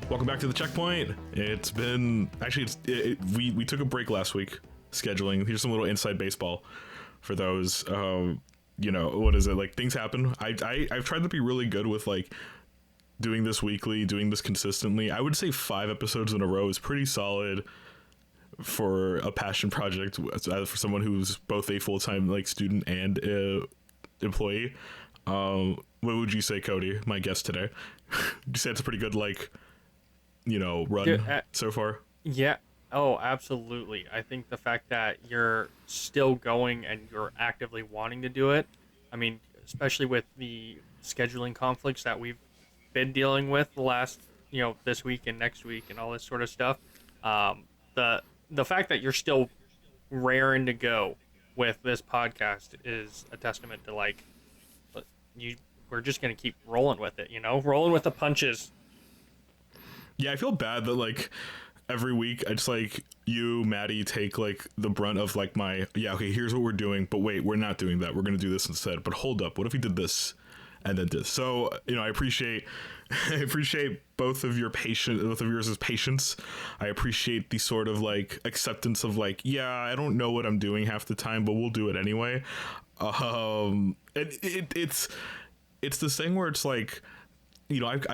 Welcome back to the checkpoint. It's been we took a break last week scheduling. Here's some little inside baseball for those. What is it like? Things happen. I've tried to be really good with like doing this weekly, doing this consistently. I would say 5 episodes in a row is pretty solid for a passion project for someone who's both a full-time like student and employee. What would you say, Cody, my guest today? Would you say it's a pretty good run so far? Yeah. Oh, absolutely. I think the fact that you're still going and you're actively wanting to do it, I mean, especially with the scheduling conflicts that we've been dealing with the last, this week and next week and all this sort of stuff, the fact that you're still raring to go with this podcast is a testament to we're just going to keep rolling with it, rolling with the punches. Yeah, I feel bad that every week I just you, Maddie, take the brunt of here's what we're doing, but wait, we're not doing that. We're gonna do this instead. But hold up, what if we did this and then this? So I appreciate both of yours' patience. I appreciate the sort of acceptance of I don't know what I'm doing half the time, but we'll do it anyway. It's this thing where it's I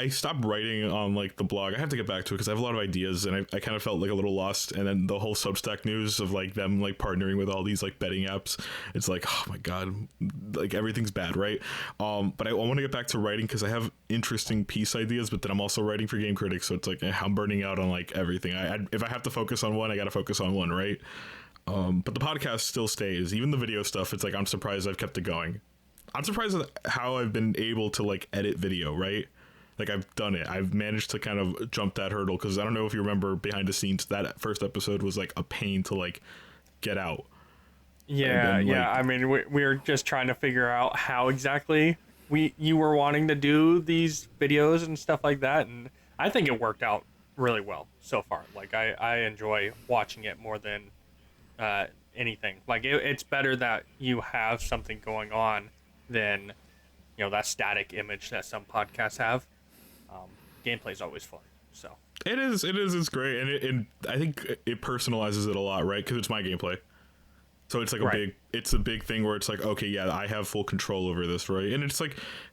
stopped writing on the blog. I have to get back to it because I have a lot of ideas, and I kind of felt a little lost. And then the whole Substack news of them partnering with all these betting apps, it's oh my god, everything's bad, right? But I want to get back to writing because I have interesting piece ideas, but then I'm also writing for Game Critics, so it's I'm burning out on everything. If I have to focus on one, I got to focus on one, right? But the podcast still stays, even the video stuff. It's I'm surprised I've kept it going. I'm surprised at how I've been able to edit video, right? I've done it. I've managed to kind of jump that hurdle because I don't know if you remember behind the scenes, that first episode was a pain to get out. Yeah, then, I mean, we were just trying to figure out how exactly you were wanting to do these videos and stuff like that, and I think it worked out really well so far. I enjoy watching it more than anything. It's better that you have something going on than that static image that some podcasts have. Gameplay is always fun, so it is it's great, and I think it personalizes it a lot, right? Because it's my gameplay, so it's a big thing where it's okay, yeah, I have full control over this, right? And it's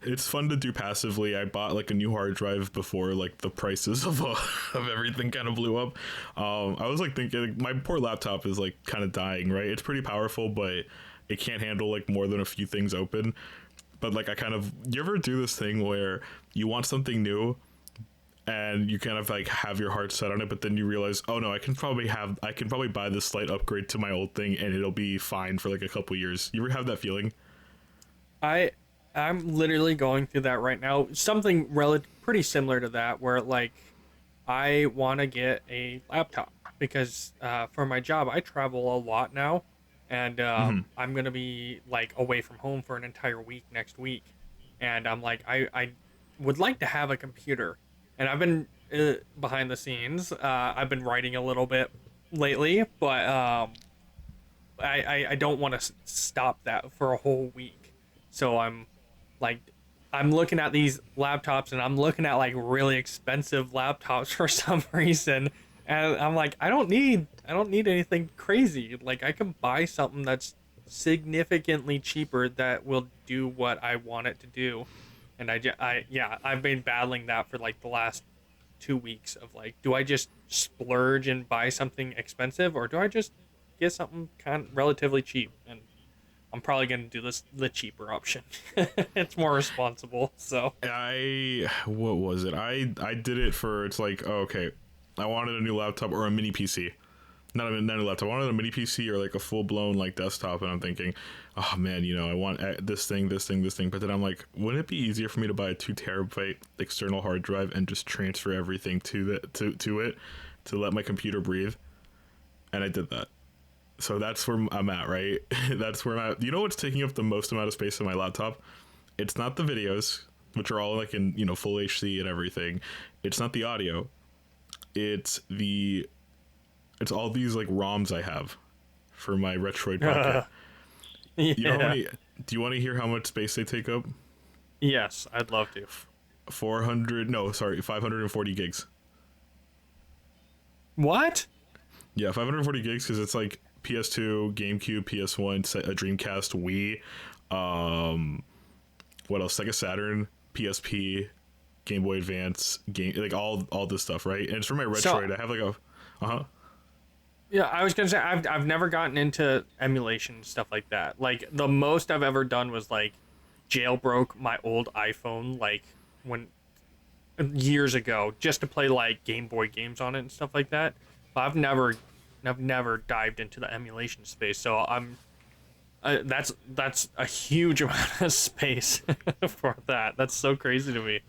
it's fun to do passively. I bought a new hard drive before the prices of everything kind of blew up. I was thinking my poor laptop is kind of dying, right? It's pretty powerful, but it can't handle more than a few things open. But you ever do this thing where you want something new and you kind of have your heart set on it, but then you realize, oh no, I can probably buy this slight upgrade to my old thing and it'll be fine for a couple years. You ever have that feeling? I'm literally going through that right now. Something pretty similar to that, where I want to get a laptop because for my job I travel a lot now. And I'm going to be away from home for an entire week next week. And I'm I would like to have a computer. And I've been behind the scenes. I've been writing a little bit lately, but I don't want to stop that for a whole week. So I'm looking at these laptops, and I'm looking at really expensive laptops for some reason. And I'm I don't need anything crazy. I can buy something that's significantly cheaper that will do what I want it to do. And I've been battling that for the last 2 weeks of do I just splurge and buy something expensive, or do I just get something kind of relatively cheap? And I'm probably going to do the cheaper option. It's more responsible. So what was it? I did it for, it's okay, I wanted a new laptop or a mini PC. Not a new laptop. I wanted a mini PC or a full-blown desktop, and I'm thinking, oh man, I want this thing. But then I'm wouldn't it be easier for me to buy a 2 terabyte external hard drive and just transfer everything to it to let my computer breathe? And I did that. So that's where I'm at, right? That's where I'm at. You know what's taking up the most amount of space on my laptop? It's not the videos, which are all in full HD and everything. It's not the audio. It's all these ROMs I have for my Retroid Pocket. Yeah. Do you want to hear how much space they take up? Yes, I'd love to. 540 gigs. What? Yeah, 540 gigs because it's like PS2, GameCube, PS1, a Dreamcast, Wii, what else? Sega Saturn, PSP, Game Boy Advance, like all this stuff, right? And it's for my Retroid. So I have like a, uh-huh. yeah, I was gonna say I've never gotten into emulation and stuff like that. Like the most I've ever done was like jailbroke my old iPhone like when years ago just to play like Game Boy games on it and stuff like that. But I've never dived into the emulation space. So I'm that's a huge amount of space for that. That's so crazy to me.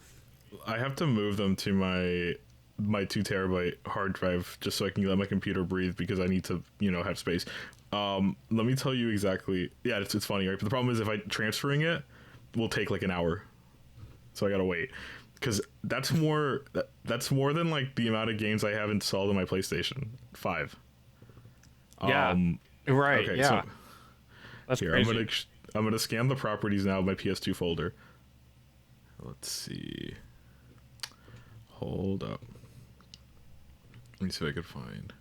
I have to move them to my 2 terabyte hard drive just so I can let my computer breathe because I need to have space. Let me tell you exactly. Yeah, it's funny, right? But the problem is if I transferring it will take like an hour, so I gotta wait because that's more than like the amount of games I have installed on my PlayStation 5. Yeah. Right. Okay, Yeah. so That's here crazy. I'm gonna scan the properties now of my PS2 folder. Let's see. Hold up. Let me see if I could find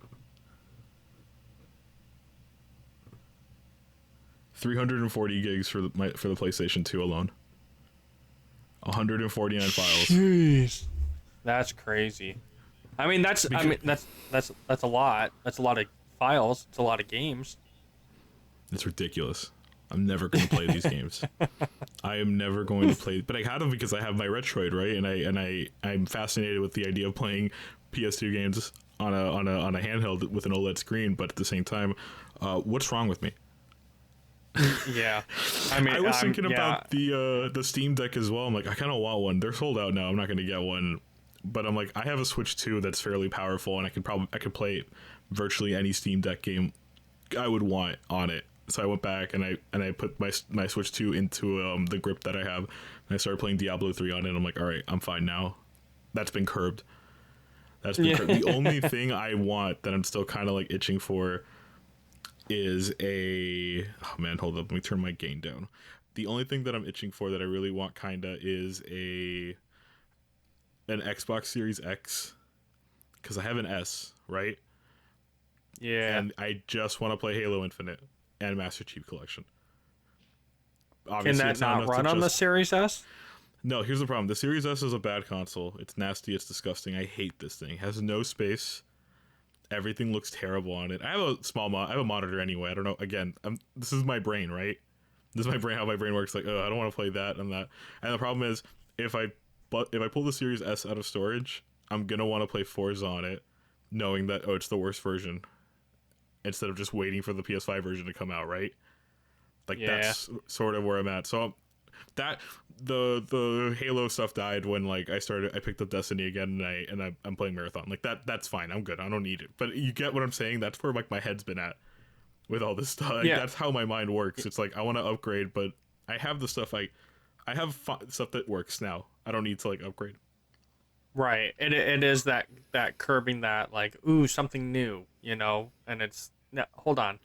340 gigs for the PlayStation 2 alone. 149 files. Jeez. That's crazy. I mean, that's a lot. That's a lot of files. It's a lot of games. It's ridiculous. I'm never going to play these games. I am never going to play, but I had them because I have my Retroid, right? And I'm fascinated with the idea of playing PS2 games on a handheld with an OLED screen. But at the same time, what's wrong with me? Yeah. I mean, I was thinking about the Steam Deck as well. I'm like, I kind of want one. They're sold out now. I'm not going to get one. But I'm like, I have a Switch 2 that's fairly powerful, and I could play virtually any Steam Deck game I would want on it. So I went back and I put my Switch 2 into the grip that I have, and I started playing Diablo 3 on it. And I'm like, all right, I'm fine now. That's been curbed. Curbed. The only thing I want that I'm still kind of like itching for is a, oh man, hold up, let me turn my gain down. The only thing that I'm itching for that I really want kinda is an Xbox Series X, because I have an S, right? Yeah. And I just want to play Halo Infinite and Master Chief Collection. Can that not run on the Series S? No, here's the problem. The Series S is a bad console. It's nasty. It's disgusting. I hate this thing. It has no space. Everything looks terrible on it. I have I have a monitor anyway. I don't know. Again, this is my brain, right? This is my brain. How my brain works. Like, oh, I don't want to play that and that. And the problem is, if I pull the Series S out of storage, I'm gonna want to play Forza on it, knowing that it's the worst version, instead of just waiting for the PS5 version to come out, right? Like that's sort of where I'm at. So that the Halo stuff died when like I picked up Destiny again and I'm playing Marathon. Like that's fine. I'm good. I don't need it. But you get what I'm saying? That's where like my head's been at with all this stuff. Like, that's how my mind works. It's like I want to upgrade, but I have the stuff I have stuff that works now. I don't need to like upgrade. Right. It is that curbing that like, ooh, something new, and it's no, hold on.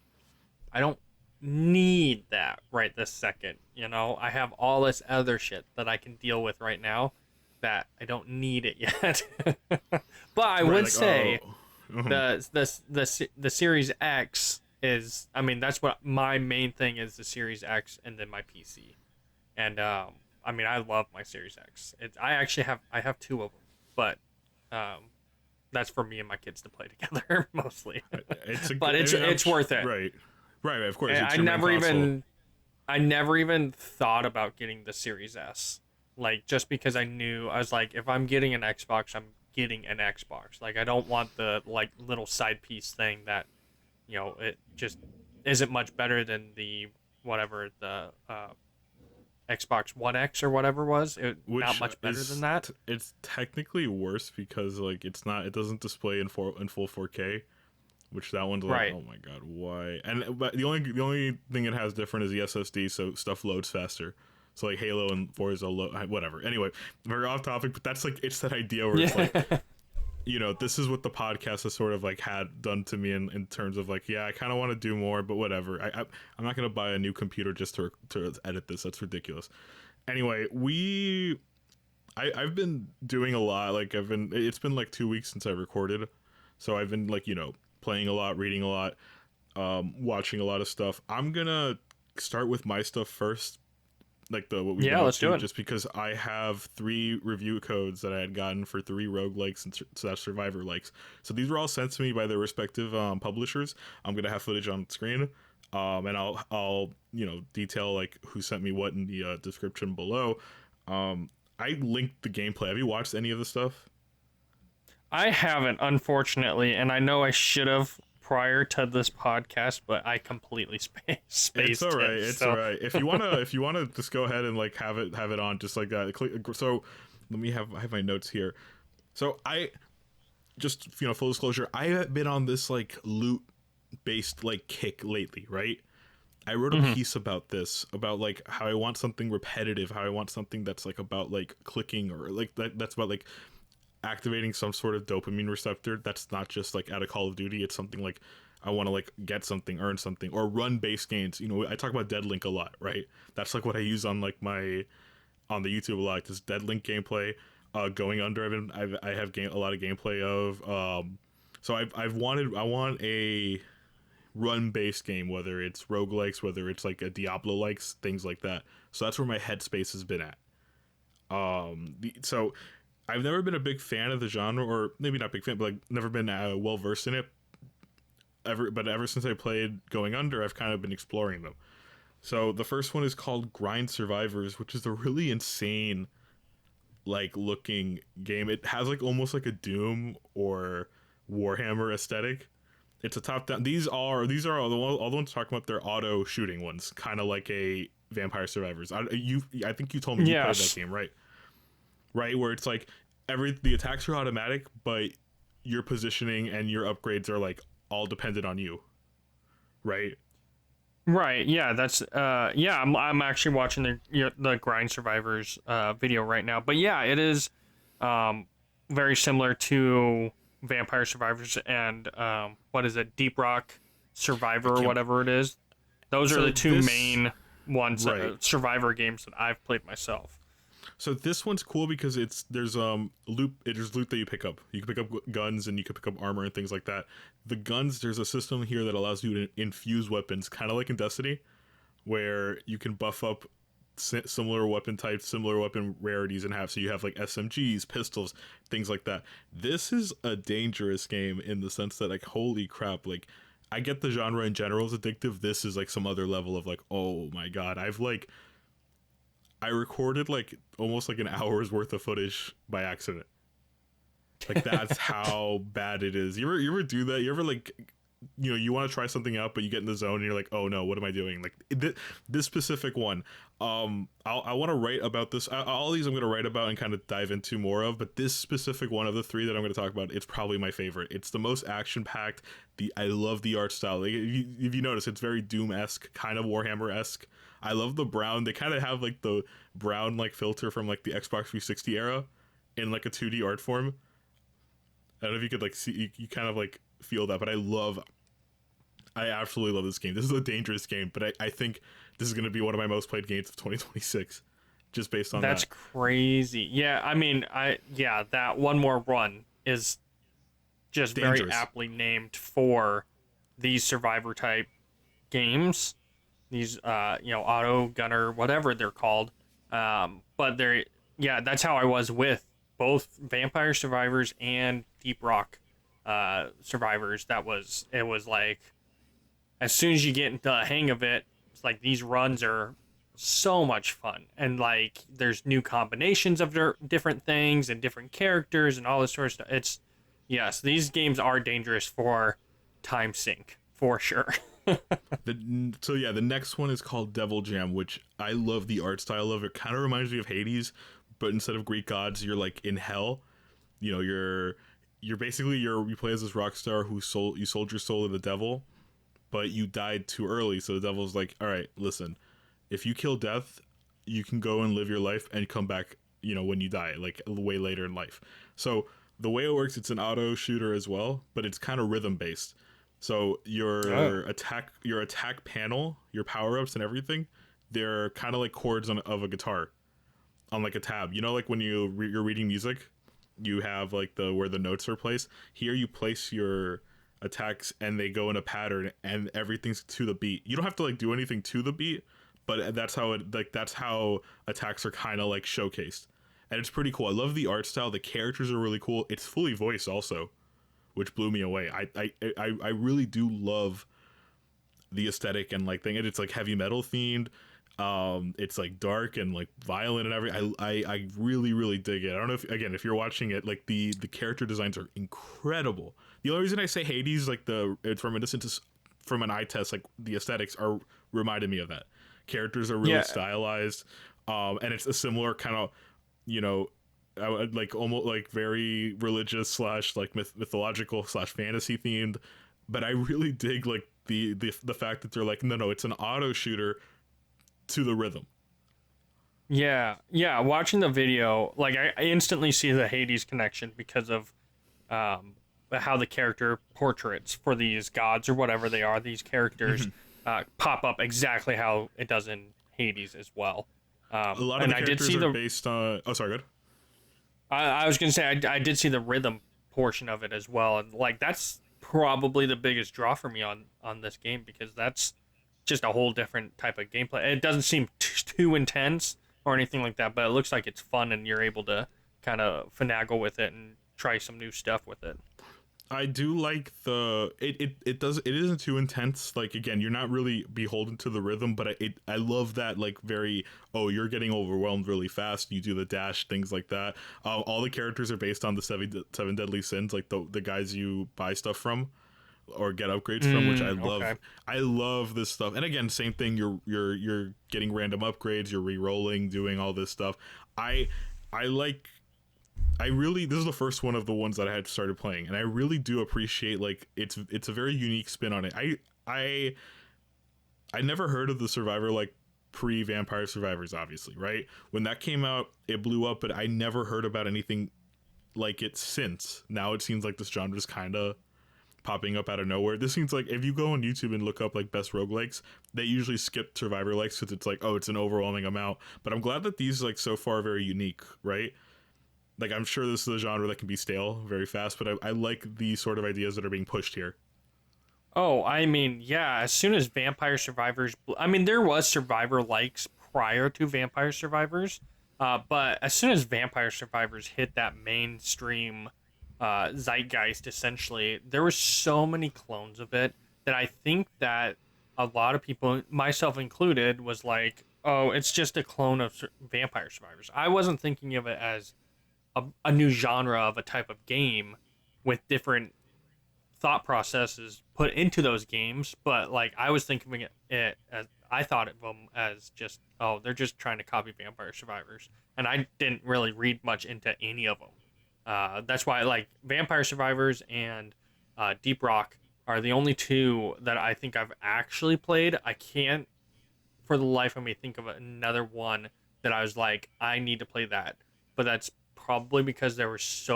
I don't need that right this second, I have all this other shit that I can deal with right now that I don't need it yet. But I would like, say the Series X is, I mean, that's what my main thing is, the Series X and then my PC. And I mean, I love my Series X. I have two of them, but that's for me and my kids to play together mostly. It's worth it. Right, of course. I never even thought about getting the Series S. Like, just because I was like, if I'm getting an Xbox, I'm getting an Xbox. Like, I don't want the like little side piece thing that, it just isn't much better than the Xbox One X or whatever was. Not much better than that. It's technically worse because like it doesn't display in full 4K. Which that one's like, oh my god, why? But the only thing it has different is the SSD, so stuff loads faster. So like Halo and Forza whatever. Anyway, very off topic, but that's like, it's that idea where it's like, this is what the podcast has sort of like had done to me in terms of like, yeah, I kind of want to do more, but whatever. I'm not gonna buy a new computer just to edit this. That's ridiculous. Anyway, I've been doing a lot. Like it's been like 2 weeks since I recorded. So I've been like, playing a lot, reading a lot, watching a lot of stuff. I'm gonna start with my stuff first, like the what we've been Yeah, up let's do to, it. just because I have 3 review codes that I had gotten for 3 roguelikes and slash survivor likes. So these were all sent to me by their respective publishers. I'm gonna have footage on screen, and I'll detail like who sent me what in the description below. I linked the gameplay. Have you watched any of the stuff? I haven't, unfortunately, and I know I should have prior to this podcast, but I completely It's all spaced right. it. It's all So right. If you wanna just go ahead and like have it on just like that. So let me have I have my notes here. So I just full disclosure, I have been on this like loot based like kick lately, right? I wrote a mhm. piece about this, about like how I want something repetitive, how I want something that's like about like clicking, or like that's about like activating some sort of dopamine receptor that's not just like out of Call of Duty. It's something like I want to like get something, earn something, or run base games. I talk about Deadlink a lot, right? That's like what I use on like my on the YouTube a lot. This Deadlink gameplay, going under. I have a lot of gameplay of. So I want a run based game, whether it's roguelikes, whether it's like a Diablo likes, things like that. So that's where my headspace has been at. So I've never been a big fan of the genre, or maybe not big fan, but like never been well versed in it. Ever since I played Going Under, I've kind of been exploring them. So the first one is called Grind Survivors, which is a really insane like looking game. It has like almost like a Doom or Warhammer aesthetic. It's a top down. These are all the ones talking about. They're auto shooting ones, kind of like a Vampire Survivors. I think you told me you played that Yes. game, right? Right, where it's like the attacks are automatic, but your positioning and your upgrades are like all dependent on you, right? Right. Yeah. That's. Yeah. I'm actually watching the Grind Survivors video right now. But yeah, it is, very similar to Vampire Survivors and what is it, Deep Rock I Survivor or can't. whatever it is. Those are So the two this main ones, right. Survivor games that I've played myself. So this one's cool because there's loot that you pick up. You can pick up guns and you can pick up armor and things like that. The guns, there's a system here that allows you to infuse weapons, kind of like in Destiny, where you can buff up similar weapon types, similar weapon rarities, and have so you have like SMGs, pistols, things like that. This is a dangerous game in the sense that like holy crap, like I get the genre in general is addictive. This is like some other level of like, oh my god, I recorded like almost like an hour's worth of footage by accident. Like that's how bad it is. You ever do that? You ever like you want to try something out, but you get in the zone and you're like, oh no, what am I doing? Like this specific one, I want to write about this. All these I'm going to write about and kind of dive into more of, but this specific one of the 3 that I'm going to talk about, it's probably my favorite. It's the most action packed. I love the art style. Like, if you notice, it's very Doom esque, kind of Warhammer esque. I love the brown. They kind of have like the brown like filter from like the Xbox 360 era in like a 2D art form. I don't know if you could like see, you kind of like feel that, but I absolutely love this game. This is a dangerous game, but I think this is going to be one of my most played games of 2026, just based on That's that. crazy. Yeah. I mean, that one more run is just very Dangerous. aptly named for these Survivor type games, these auto gunner, whatever they're called. But they're yeah, that's how I was with both Vampire Survivors and Deep Rock Survivors. It was like as soon as you get into the hang of it, it's like these runs are so much fun, and like there's new combinations of different things and different characters and all this sort of stuff. It's yes, these games are dangerous for time sink for sure. So yeah, the next one is called Devil Jam, which I love the art style of. It kind of reminds me of Hades, but instead of Greek gods, you're like in hell. You're basically you play as this rock star you sold your soul to the devil, but you died too early. So the devil's like, all right, listen, if you kill death, you can go and live your life and come back. When you die, like way later in life. So the way it works, it's an auto shooter as well, but it's kind of rhythm based. So Oh. your attack panel, your power ups and everything, they're kind of like chords of a guitar on like a tab. Like when you're reading music, you have like the where the notes are placed. Here you place your attacks and they go in a pattern and everything's to the beat. You don't have to like do anything to the beat, but that's how attacks are kind of like showcased. And it's pretty cool. I love the art style. The characters are really cool. It's fully voiced also, which blew me away. I really do love the aesthetic and like thing. And it's like heavy metal themed. It's like dark and like violent and everything. I really really dig it. I don't know if you're watching it, like the character designs are incredible. The only reason I say Hades, like it's from from an eye test, like the aesthetics are reminded me of that. Characters are really stylized, and it's a similar kind of, you know, like almost like very religious slash like mythological slash fantasy themed. But I really dig like the fact that they're like, no, it's an auto shooter to the rhythm. Yeah, watching the video, like I instantly see the Hades connection because of how the character portraits for these gods or whatever they are, these characters pop up exactly how it does in Hades as well. A lot of the characters are based on... Oh, sorry, good. I was going to say, I did see the rhythm portion of it as well. And like that's probably the biggest draw for me on this game, because that's just a whole different type of gameplay. It doesn't seem too intense or anything like that, but it looks like it's fun and you're able to kind of finagle with it and try some new stuff with it. I do like it isn't too intense. Like, again, you're not really beholden to the rhythm, but I love that, like, very, you're getting overwhelmed really fast, you do the dash, things like that. All the characters are based on the seven deadly sins, like the guys you buy stuff from or get upgrades from, which I love. Okay. I love this stuff. And again, same thing, you're getting random upgrades, you're re-rolling, doing all this stuff. This is the first one of the ones that I had started playing, and I really do appreciate, like, it's a very unique spin on it. I never heard of the Survivor, like, pre-Vampire Survivors, obviously, right? When that came out, it blew up, but I never heard about anything like it since. Now it seems like this genre is kind of popping up out of nowhere. This seems like if you go on YouTube and look up like best roguelikes, they usually skip Survivor likes because it's like, it's an overwhelming amount. But I'm glad that these, like, so far are very unique, right? Like, I'm sure this is a genre that can be stale very fast, but I like the sort of ideas that are being pushed here. Oh, I mean, yeah, as soon as Vampire Survivors... I mean, there was Survivor likes prior to Vampire Survivors, but as soon as Vampire Survivors hit that mainstream zeitgeist, essentially, there were so many clones of it that I think that a lot of people, myself included, was like, oh, it's just a clone of Vampire Survivors. I wasn't thinking of it as a new genre of a type of game with different thought processes put into those games, but like I was thinking it as I thought of them as just, they're just trying to copy Vampire Survivors, and I didn't really read much into any of them. That's why, like, Vampire Survivors and Deep Rock are the only two that I think I've actually played. I can't for the life of me think of another one that I was like, I need to play that, but that's probably because there was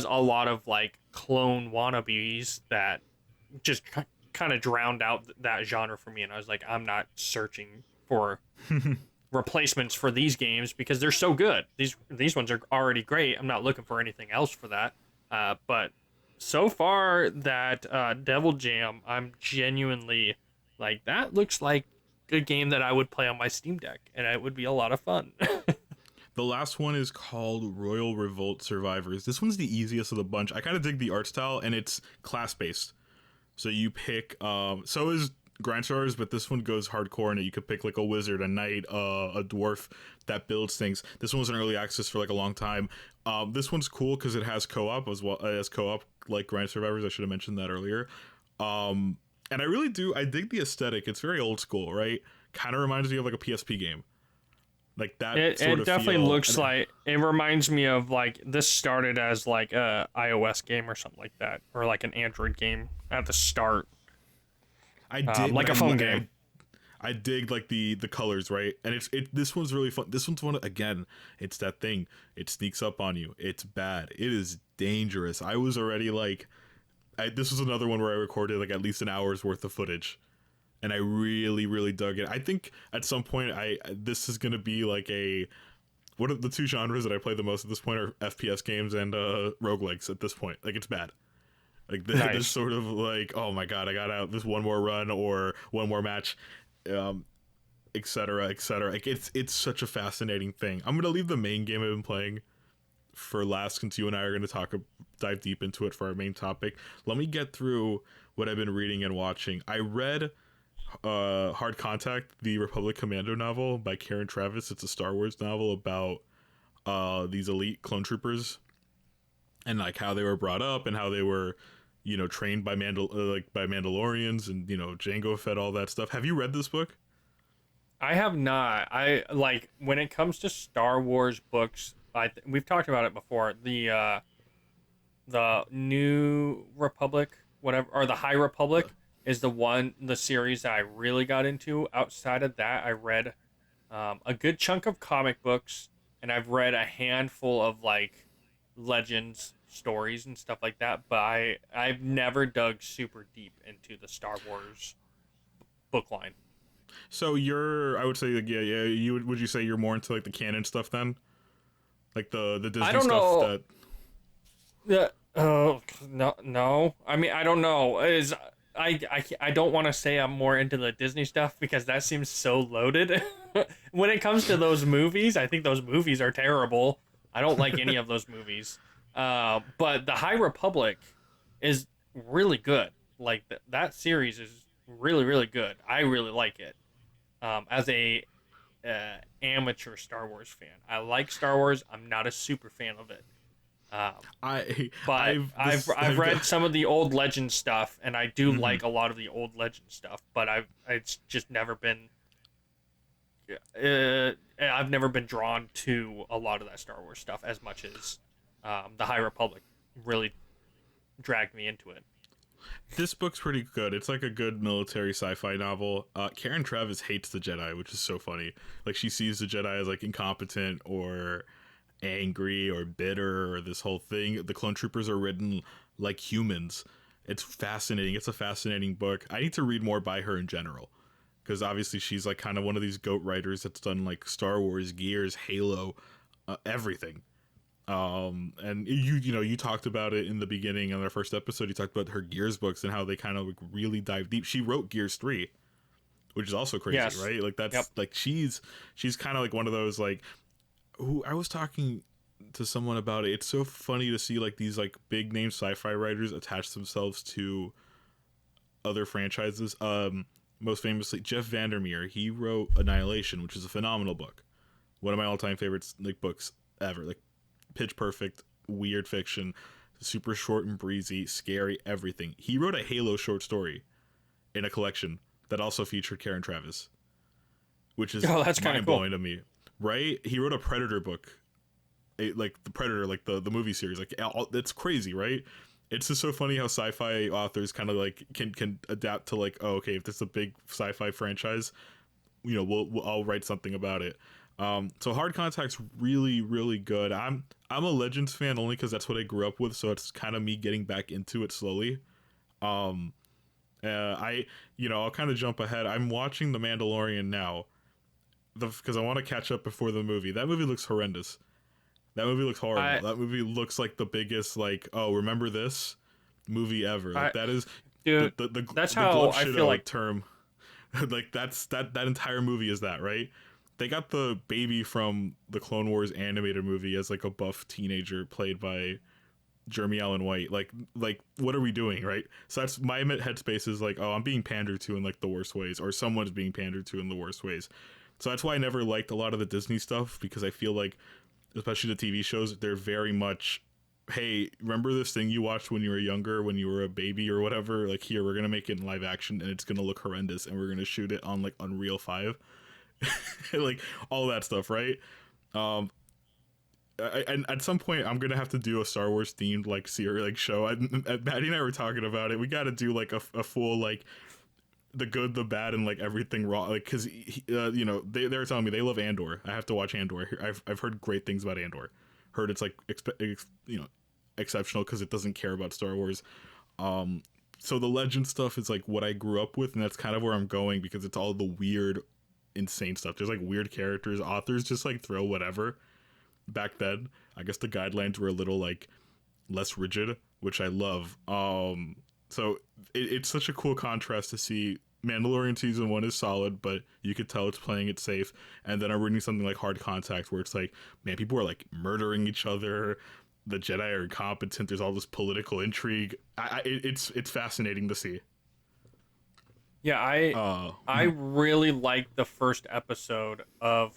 a lot of like clone wannabes that just kind of drowned out that genre for me, and I was like, I'm not searching for replacements for these games because they're so good. These ones are already great. I'm not looking for anything else for that. But so far that Devil Jam, I'm genuinely like, that looks like a game that I would play on my Steam Deck, and it would be a lot of fun. The last one is called Royal Revolt Survivors. This one's the easiest of the bunch. I kind of dig the art style, and it's class-based. So you pick... so is Grindstars, but this one goes hardcore in it. You could pick, like, a wizard, a knight, a dwarf that builds things. This one was in early access for, like, a long time. This one's cool because it has co-op as well. It has co-op, like Grind Survivors. I should have mentioned that earlier. And I really do... I dig the aesthetic. It's very old school, right? Kind of reminds me of, like, a PSP game. Like that it definitely looks like it reminds me of, like, this started as like a iOS game or something like that, or like an Android game at the start. I did like a phone game. I dig like the colors, right? And this one's really fun. This one's one, again, it's that thing. It sneaks up on you. It's bad. It is dangerous. I was already like, this was another one where I recorded like at least an hour's worth of footage. And I really, really dug it. I think at some point, this is going to be like a What are the two genres that I play the most at this point are FPS games and roguelikes at this point. Like, it's bad. Like, this Nice. sort of like, oh my god, I got out this one more run or one more match, etc., etc. Like, it's such a fascinating thing. I'm gonna leave the main game I've been playing for last, since you and I are gonna dive deep into it for our main topic. Let me get through what I've been reading and watching. I read Hard Contact, the Republic Commando novel by Karen Travis. It's a Star Wars novel about these elite clone troopers and like how they were brought up and how they were, trained by by Mandalorians, and Jango Fett, all that stuff. Have you read this book? I have not. I like when it comes to Star Wars books. We've talked about it before. The New Republic, whatever, or the High Republic is the series that I really got into. Outside of that, I read a good chunk of comic books, and I've read a handful of like legends stories and stuff like that. But I've never dug super deep into the Star Wars book line. So I would say, like, yeah. Would you say you're more into like the canon stuff then, like the Disney I don't stuff know. that? Yeah. Oh no, no. I mean, I don't know. I don't want to say I'm more into the Disney stuff because that seems so loaded. When it comes to those movies, I think those movies are terrible. I don't like any of those movies. But the High Republic is really good. Like that series is really really good. I really like it. As a amateur Star Wars fan, I like Star Wars. I'm not a super fan of it. Um, I but I've read some of the old Legend stuff, and I do Mhm. like a lot of the old Legend stuff. But it's just never been. I've never been drawn to a lot of that Star Wars stuff as much as the High Republic really dragged me into it. This book's pretty good. It's like a good military sci-fi novel. Karen Travis hates the Jedi, which is so funny. Like, she sees the Jedi as like incompetent or angry or bitter or this whole thing. The clone troopers are written like humans. It's fascinating. It's a fascinating book. I need to read more by her in general, because obviously she's like kind of one of these goat writers that's done like Star Wars, Gears, Halo, everything. And you talked about it in the beginning on our first episode. You talked about her Gears books and how they kind of like really dive deep. She wrote Gears 3, which is also crazy, Yes. right? Like, that's Yep. like she's kind of like one of those, like, who I was talking to someone about it. It's so funny to see like these like big name sci-fi writers attach themselves to other franchises. Most famously Jeff Vandermeer. He wrote Annihilation, which is a phenomenal book. One of my all-time favorites, like, books ever. Like, pitch perfect, weird fiction, super short and breezy, scary, everything. He wrote a Halo short story in a collection that also featured Karen Travis, which is Oh, that's kind of cool. mind-blowing to me. Right? He wrote a Predator book, like the Predator, like the movie series. Like, it's crazy, right? It's just so funny how sci-fi authors kind of like can adapt to, like, oh, okay, if this is a big sci-fi franchise, I'll write something about it. So Hard Contact's really really good. I'm a Legends fan only because that's what I grew up with. So it's kind of me getting back into it slowly. Um, I'll kind of jump ahead. I'm watching The Mandalorian now, because I want to catch up before the movie. That movie looks horrendous. That movie looks horrible. I That movie looks like the biggest, like, oh, remember this movie ever. Like, I that is dude, the that's the how glove I shit feel like. term. Like, that entire movie is that, right? They got the baby from the Clone Wars animated movie as like a buff teenager played by Jeremy Allen White. Like, what are we doing, right? So that's my headspace, is like, oh, I'm being pandered to in like the worst ways, or someone's being pandered to in the worst ways. So that's why I never liked a lot of the Disney stuff, because I feel like, especially the TV shows, they're very much, hey, remember this thing you watched when you were younger, when you were a baby or whatever? Like, here, we're going to make it in live action and it's going to look horrendous, and we're going to shoot it on like Unreal 5. Like, all that stuff, right? And at some point I'm gonna have to do a Star Wars themed like series, like show. Maddie and I were talking about it. We got to do like a full, like, the good, the bad, and like everything wrong. Like, because they were telling me they love Andor. I have to watch Andor. I've heard great things about Andor. Heard it's like exceptional because it doesn't care about Star Wars. So the legend stuff is like what I grew up with, and that's kind of where I'm going, because it's all the weird, insane stuff. There's like weird characters. Authors just like throw whatever. back then, I guess the guidelines were a little like less rigid, which I love. So it's such a cool contrast to see Mandalorian season 1 is solid, but you could tell it's playing it safe. And then I'm reading something like Hard Contact, where it's like, man, people are like murdering each other. The Jedi are incompetent. There's all this political intrigue. It's fascinating to see. Yeah, I really liked the first episode of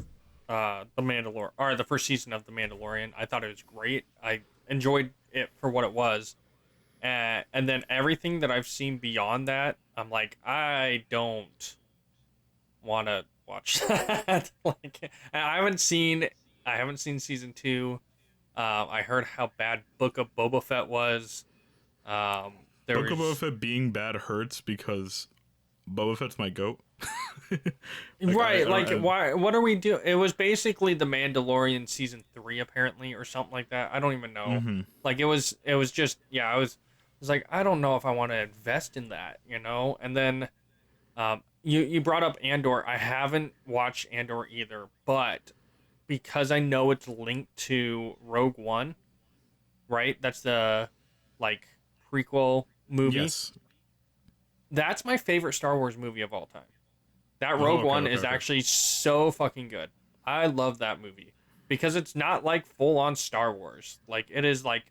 the Mandalorian, or the first season of the Mandalorian. I thought it was great. I enjoyed it for what it was. And then everything that I've seen beyond that, I'm like, I don't want to watch that. Like, I haven't seen season 2. I heard how bad Book of Boba Fett was. There Book of Boba was Fett being bad hurts because Boba Fett's my goat. right, why? What are we doing? It was basically the Mandalorian season 3, apparently, or something like that. I don't even know. Mm-hmm. Like it was just, yeah. I was like, I don't know if I want to invest in that, you know. And then, you brought up Andor. I haven't watched Andor either, but because I know it's linked to Rogue One, right? That's the like prequel movie. Yes. That's my favorite Star Wars movie of all time. That Rogue One is actually so fucking good. I love that movie because it's not like full on Star Wars. Like it is like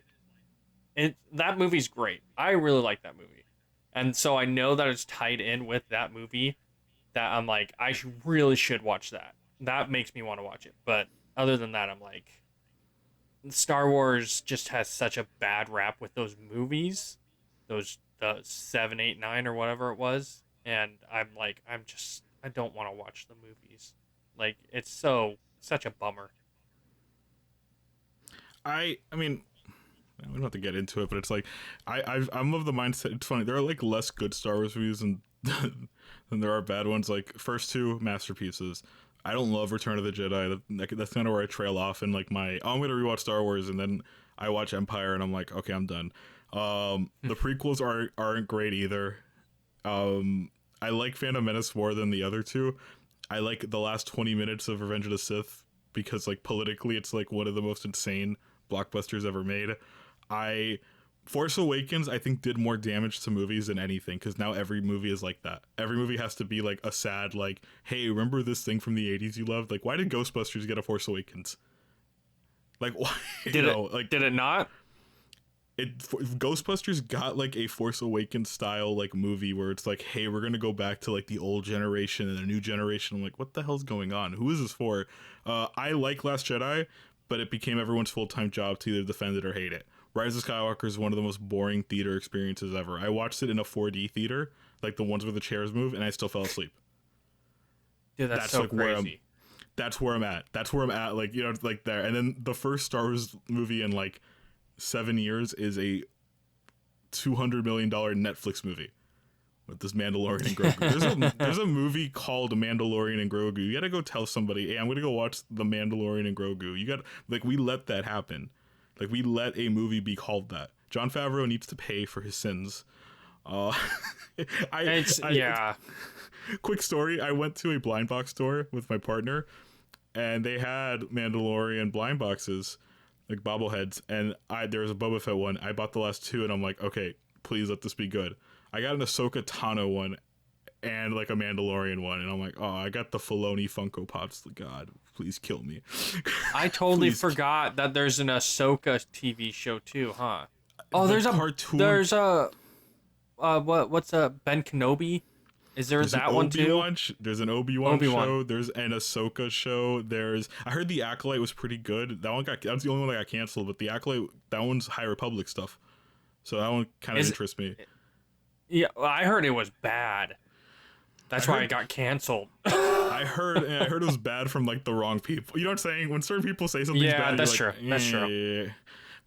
that movie's great. I really like that movie. And so I know that it's tied in with that movie that I'm like really should watch that. That makes me want to watch it. But other than that, I'm like Star Wars just has such a bad rap with those movies. The 7, 8, 9 or whatever it was, and I'm like, I don't want to watch the movies. Like it's such a bummer. I mean, we don't have to get into it, but it's like I'm of the mindset. It's funny. There are like less good Star Wars movies than there are bad ones. Like first 2 masterpieces. I don't love Return of the Jedi. That's kind of where I trail off in like my I'm gonna rewatch Star Wars, and then I watch Empire, and I'm like, okay, I'm done. The prequels aren't great either. I like Phantom Menace more than the other 2. I like the last 20 minutes of Revenge of the Sith because like politically it's like one of the most insane blockbusters ever made. Force Awakens I think did more damage to movies than anything because now every movie is like that. Every movie has to be like a sad like, hey, remember this thing from the 80s you loved? Like why did Ghostbusters get a Force Awakens? Like why? Did it not? Ghostbusters got like a Force Awakens style like movie where it's like, hey, we're gonna go back to like the old generation and the new generation. I'm like, what the hell's going on? Who is this for? I like Last Jedi, but it became everyone's full-time job to either defend it or hate it. Rise of Skywalker is one of the most boring theater experiences ever. I watched it in a 4D theater, like the ones where the chairs move, and I still fell asleep. Dude, that's so like crazy. That's where I'm at. That's where I'm at. Like, you know, like there. And then the first Star Wars movie in like 7 years is a $200 million Netflix movie with this Mandalorian and Grogu. There's a movie called Mandalorian and Grogu. You gotta go tell somebody, hey, I'm gonna go watch the Mandalorian and Grogu. You got like we let that happen. Like we let a movie be called that. Jon Favreau needs to pay for his sins. Yeah. Quick story: I went to a blind box store with my partner, and they had Mandalorian blind boxes, like bobbleheads, and there was a Boba Fett one. I bought the last 2, and I'm like, okay, please let this be good. I got an Ahsoka Tano one, and like a Mandalorian one, and I'm like, oh, I got the Filoni Funko Pops. God, please kill me. I totally forgot that there's an Ahsoka TV show too, huh? Oh, there's a cartoon. There's a what's Ben Kenobi? Is there's that one too? There's an Obi-Wan show. There's an Ahsoka show. I heard the Acolyte was pretty good. That's the only one that got canceled. But the Acolyte, that one's High Republic stuff. So that one kind of interests me. Yeah, I heard it was bad. That's why it got canceled. I heard it was bad from like the wrong people. You know what I'm saying? When certain people say something's bad, that's like, true. That's true.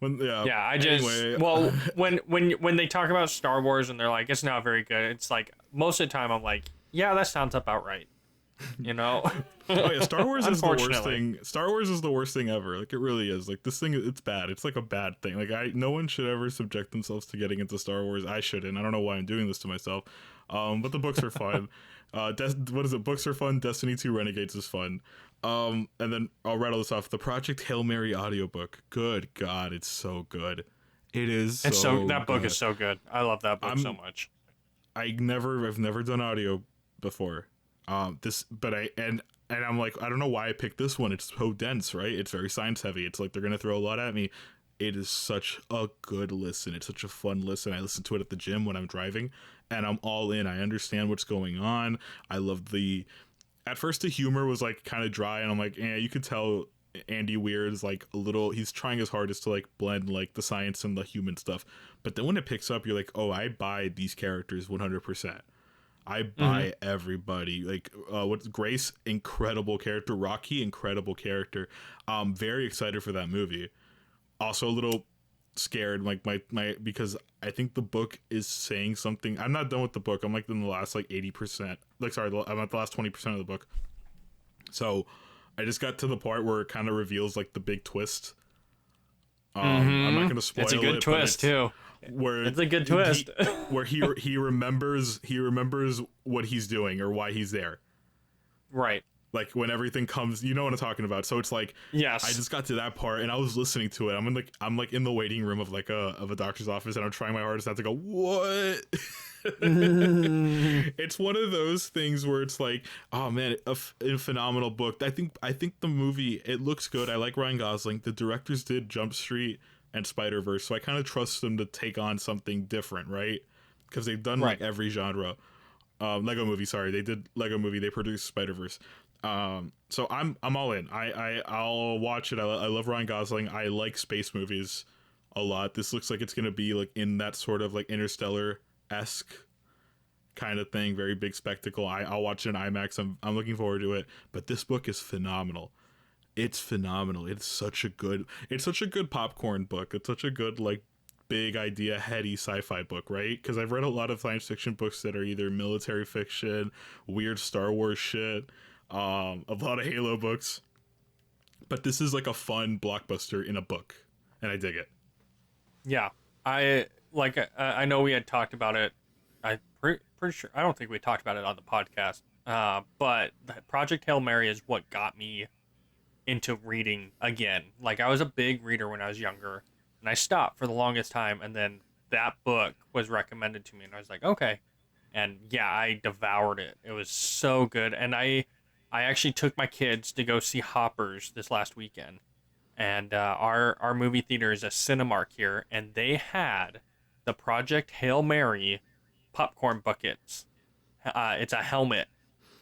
Anyway. Well, when they talk about Star Wars and they're like it's not very good, it's like most of the time I'm like, yeah, that sounds about right. You know? Oh yeah, Star Wars is the worst thing. Star Wars is the worst thing ever. Like it really is. Like this thing, it's bad. It's like a bad thing. Like no one should ever subject themselves to getting into Star Wars. I shouldn't. I don't know why I'm doing this to myself. But the books are fun. What is it? Books are fun. Destiny 2 Renegades is fun. And then I'll rattle this off. The Project Hail Mary audiobook. Good God, it's so good. It is It's so that book good. is so good. I love that book so much. I've never done audio before. And I'm like, I don't know why I picked this one. It's so dense, right? It's very science heavy. It's like they're gonna throw a lot at me. It is such a good listen. It's such a fun listen. I listen to it at the gym when I'm driving, and I'm all in. I understand what's going on. I love at first the humor was like kind of dry, and I'm like, you could tell Andy Weir is like a little, he's trying his hardest to like blend like the science and the human stuff. But then when it picks up, you're like, oh, I buy these characters 100%. I buy everybody. Like, what's Grace, incredible character. Rocky, incredible character. Very excited for that movie. Also a little scared, like my because I think the book is saying something. I'm not done with the book. I'm like in the last like 80%. Like, sorry, I'm at the last 20% of the book. So I just got to the part where it kind of reveals like the big twist. I'm not going to spoil it. It's a good twist too. Where it's a good twist. Where he remembers what he's doing or why he's there. Right. Like when everything comes, you know what I'm talking about. So it's like, yes, I just got to that part and I was listening to it. I'm like in the waiting room of like a doctor's office, and I'm trying my hardest not to go, what? It's one of those things where it's like, oh man, a phenomenal book. I think the movie, it looks good. I like Ryan Gosling. The directors did Jump Street and Spider-Verse, so I kind of trust them to take on something different, right? Because they've done like every genre. Lego Movie, sorry, they did Lego Movie. They produced Spider-Verse. So I'm all in. I'll watch it. I love Ryan Gosling. I like space movies a lot. This looks like it's gonna be like in that sort of like Interstellar-esque kind of thing. Very big spectacle. I'll watch it in IMAX. I'm looking forward to it. But this book is phenomenal. It's phenomenal. It's such a good popcorn book. It's such a good like big idea heady sci-fi book, right? Because I've read a lot of science fiction books that are either military fiction, weird Star Wars shit, a lot of Halo books, but this is like a fun blockbuster in a book, and I dig it. Yeah, I know we had talked about it. I'm pretty sure, I don't think we talked about it on the podcast, but Project Hail Mary is what got me into reading again. Like, I was a big reader when I was younger, and I stopped for the longest time, and then that book was recommended to me, and I was like, okay. And yeah, I devoured it. It was so good. And I actually took my kids to go see Hoppers this last weekend. And our movie theater is a Cinemark here, and they had the Project Hail Mary popcorn buckets. It's a helmet.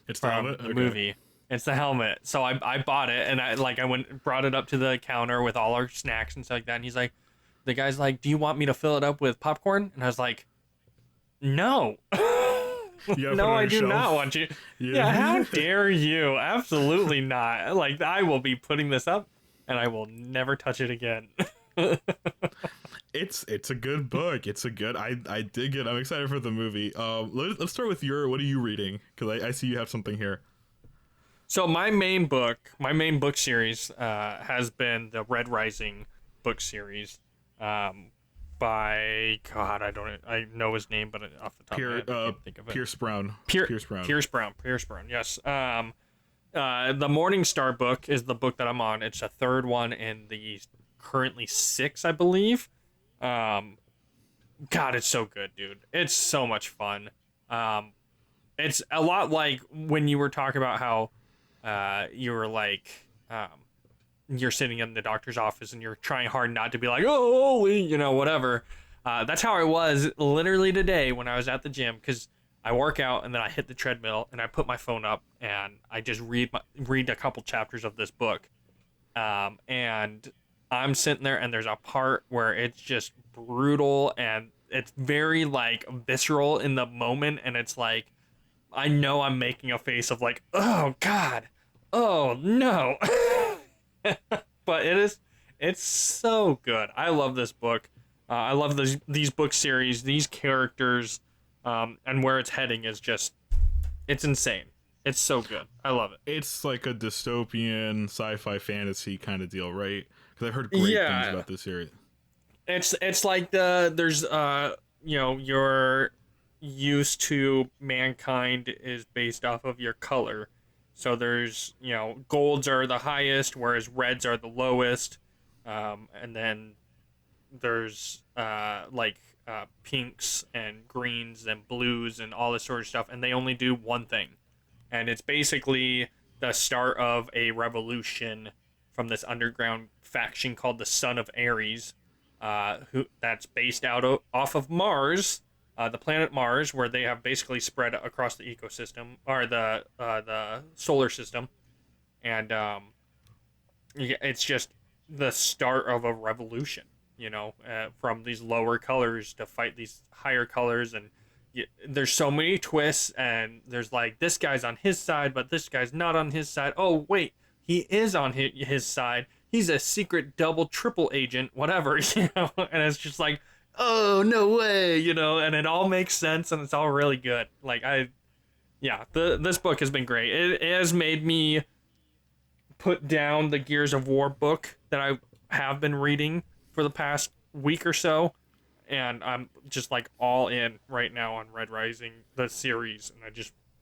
It's the helmet? The movie. It's the helmet. So I bought it, and I went and brought it up to the counter with all our snacks and stuff like that. And the guy's like, do you want me to fill it up with popcorn? And I was like, no. No, I do not want you. Yeah, how dare you? Absolutely not. Like, I will be putting this up, and I will never touch it again. It's a good book. It's a good. I dig it. I'm excited for the movie. Let's start with what are you reading? Because I see you have something here. So my main book series has been the Red Rising book series, by God, I know his name, but off the top of my head, I can't think of it. Pierce Brown. Pierce Brown. Yes. The Morning Star book is the book that I'm on. It's a third one in the currently 6, I believe. God, it's so good, dude. It's so much fun. It's a lot like when you were talking about how you were like, you're sitting in the doctor's office and you're trying hard not to be like, oh, holy, whatever. That's how I was literally today when I was at the gym, because I work out and then I hit the treadmill and I put my phone up and I just read a couple chapters of this book. And I'm sitting there and there's a part where it's just brutal and it's very like visceral in the moment. And it's like, I know I'm making a face of like, oh God, oh no. But it's so good. I love this book. I love these book series, these characters, and where it's heading is just, it's insane. It's so good. I love it. It's like a dystopian sci-fi fantasy kind of deal, right? Because I've heard great things about this series. It's like there's your used to mankind is based off of your color. So there's, golds are the highest, whereas reds are the lowest. And then there's pinks and greens and blues and all this sort of stuff, and they only do one thing. And it's basically the start of a revolution from this underground faction called the Son of Ares, who that's based off of Mars, the planet Mars, where they have basically spread across the ecosystem or the solar system, and it's just the start of a revolution. From these lower colors to fight these higher colors, and there's so many twists, and there's like this guy's on his side, but this guy's not on his side. Oh wait, he is on his side. He's a secret double triple agent, whatever, and it's just like, oh no way, and it all makes sense, and it's all really good. This book has been great. It has made me put down the Gears of War book that I have been reading for the past week or so, and I'm just like all in right now on Red Rising, the series, and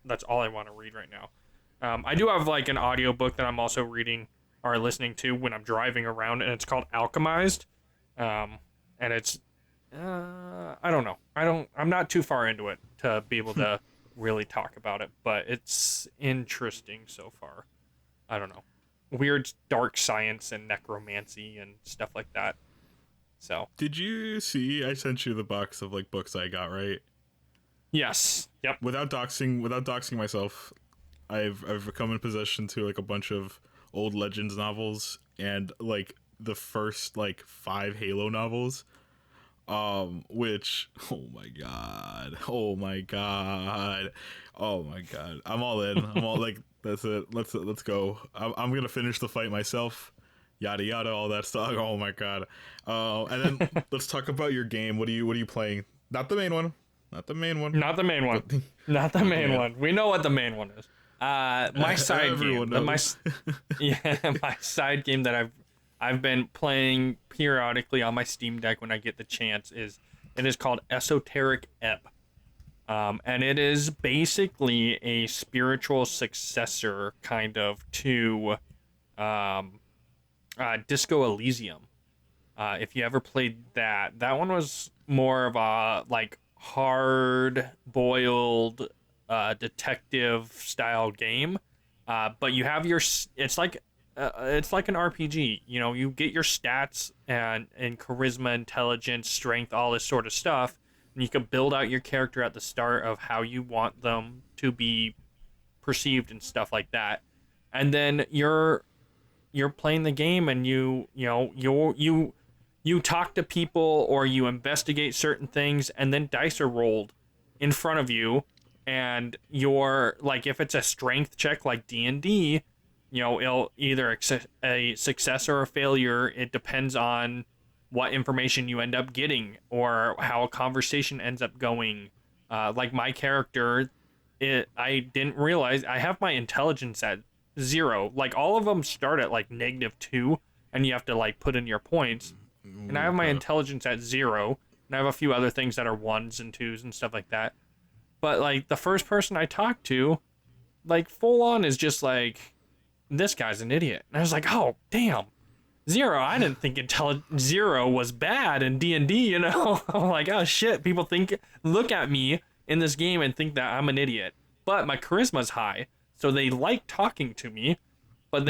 that's all I want to read right now. I do have like an audiobook that I'm also reading or listening to when I'm driving around, and it's called Alchemized. And it's I don't know. I'm not too far into it to be able to really talk about it, but it's interesting so far. I don't know. Weird dark science and necromancy and stuff like that. So, did you see I sent you the box of like books I got, right? Yes. Yep. Without doxing myself, I've come in possession to like a bunch of old Legends novels and like the first like 5 Halo novels. Which oh my god, I'm all in. I'm all like, that's it. Let's go. I'm gonna finish the fight myself. Yada yada, all that stuff. Oh my god. And then let's talk about your game. What are you playing? Not the main one. Not the main one. We know what the main one is. My side game. My side game that I've been playing periodically on my Steam Deck when I get the chance is called Esoteric Ebb. And it is basically a spiritual successor kind of to Disco Elysium. If you ever played that one was more of a like hard-boiled detective style game. But you have it's like an RPG. You get your stats and charisma, intelligence, strength, all this sort of stuff, and you can build out your character at the start of how you want them to be perceived and stuff like that. And then you're playing the game, and you talk to people or you investigate certain things, and then dice are rolled in front of you, and you're like, if it's a strength check like D&D, it'll either a success or a failure. It depends on what information you end up getting or how a conversation ends up going. Like my character, I didn't realize I have my intelligence at 0. Like all of them start at like -2, and you have to like put in your points. And I have my intelligence at 0, and I have a few other things that are 1s and 2s and stuff like that. But like the first person I talked to, like full on is just like, this guy's an idiot. And I was like, oh damn, 0. I didn't think 0 was bad in D&D. I'm like, oh shit, people look at me in this game and think that I'm an idiot. But my charisma's high, so they like talking to me. But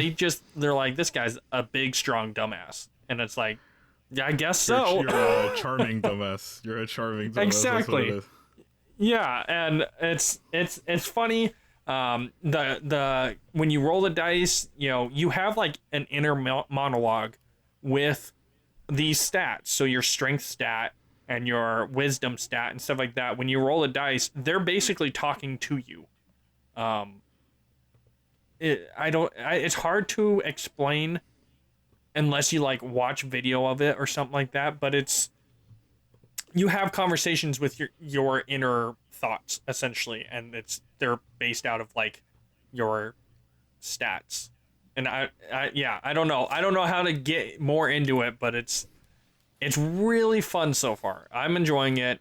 they're like, this guy's a big, strong dumbass. And it's like, yeah, I guess so. You're a charming dumbass. You're a charming dumbass. Exactly. Yeah, and it's funny. The when you roll the dice, you have like an inner monologue with these stats. So your strength stat and your wisdom stat and stuff like that. When you roll a dice, they're basically talking to you. It's hard to explain unless you like watch video of it or something like that, but you have conversations with your inner thoughts essentially, and they're based out of like your stats. And I don't know how to get more into it, but it's really fun so far. I'm enjoying it.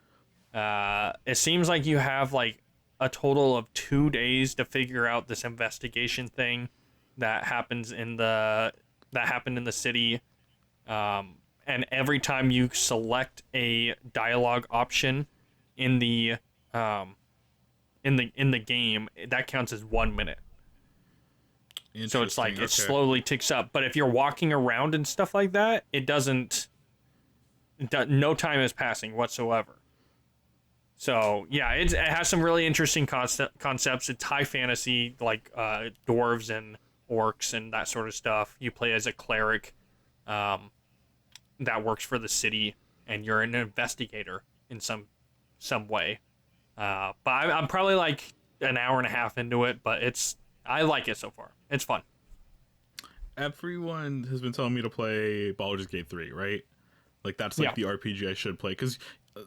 It seems like you have like a total of 2 days to figure out this investigation thing that happens in the that happened in the city. And every time you select a dialogue option in the um, in the game, that counts as 1 minute. So it's like Interesting. it Okay. slowly ticks up. But if you're walking around and stuff like that, it doesn't. No time is passing whatsoever. So yeah, it has some really interesting concepts. It's high fantasy, like dwarves and orcs and that sort of stuff. You play as a cleric um, that works for the city, and you're an investigator in some way. But I'm probably like an hour and a half into it, but I like it so far. It's fun. Everyone has been telling me to play Baldur's Gate 3, right? Like that's like Yeah. the RPG I should play cuz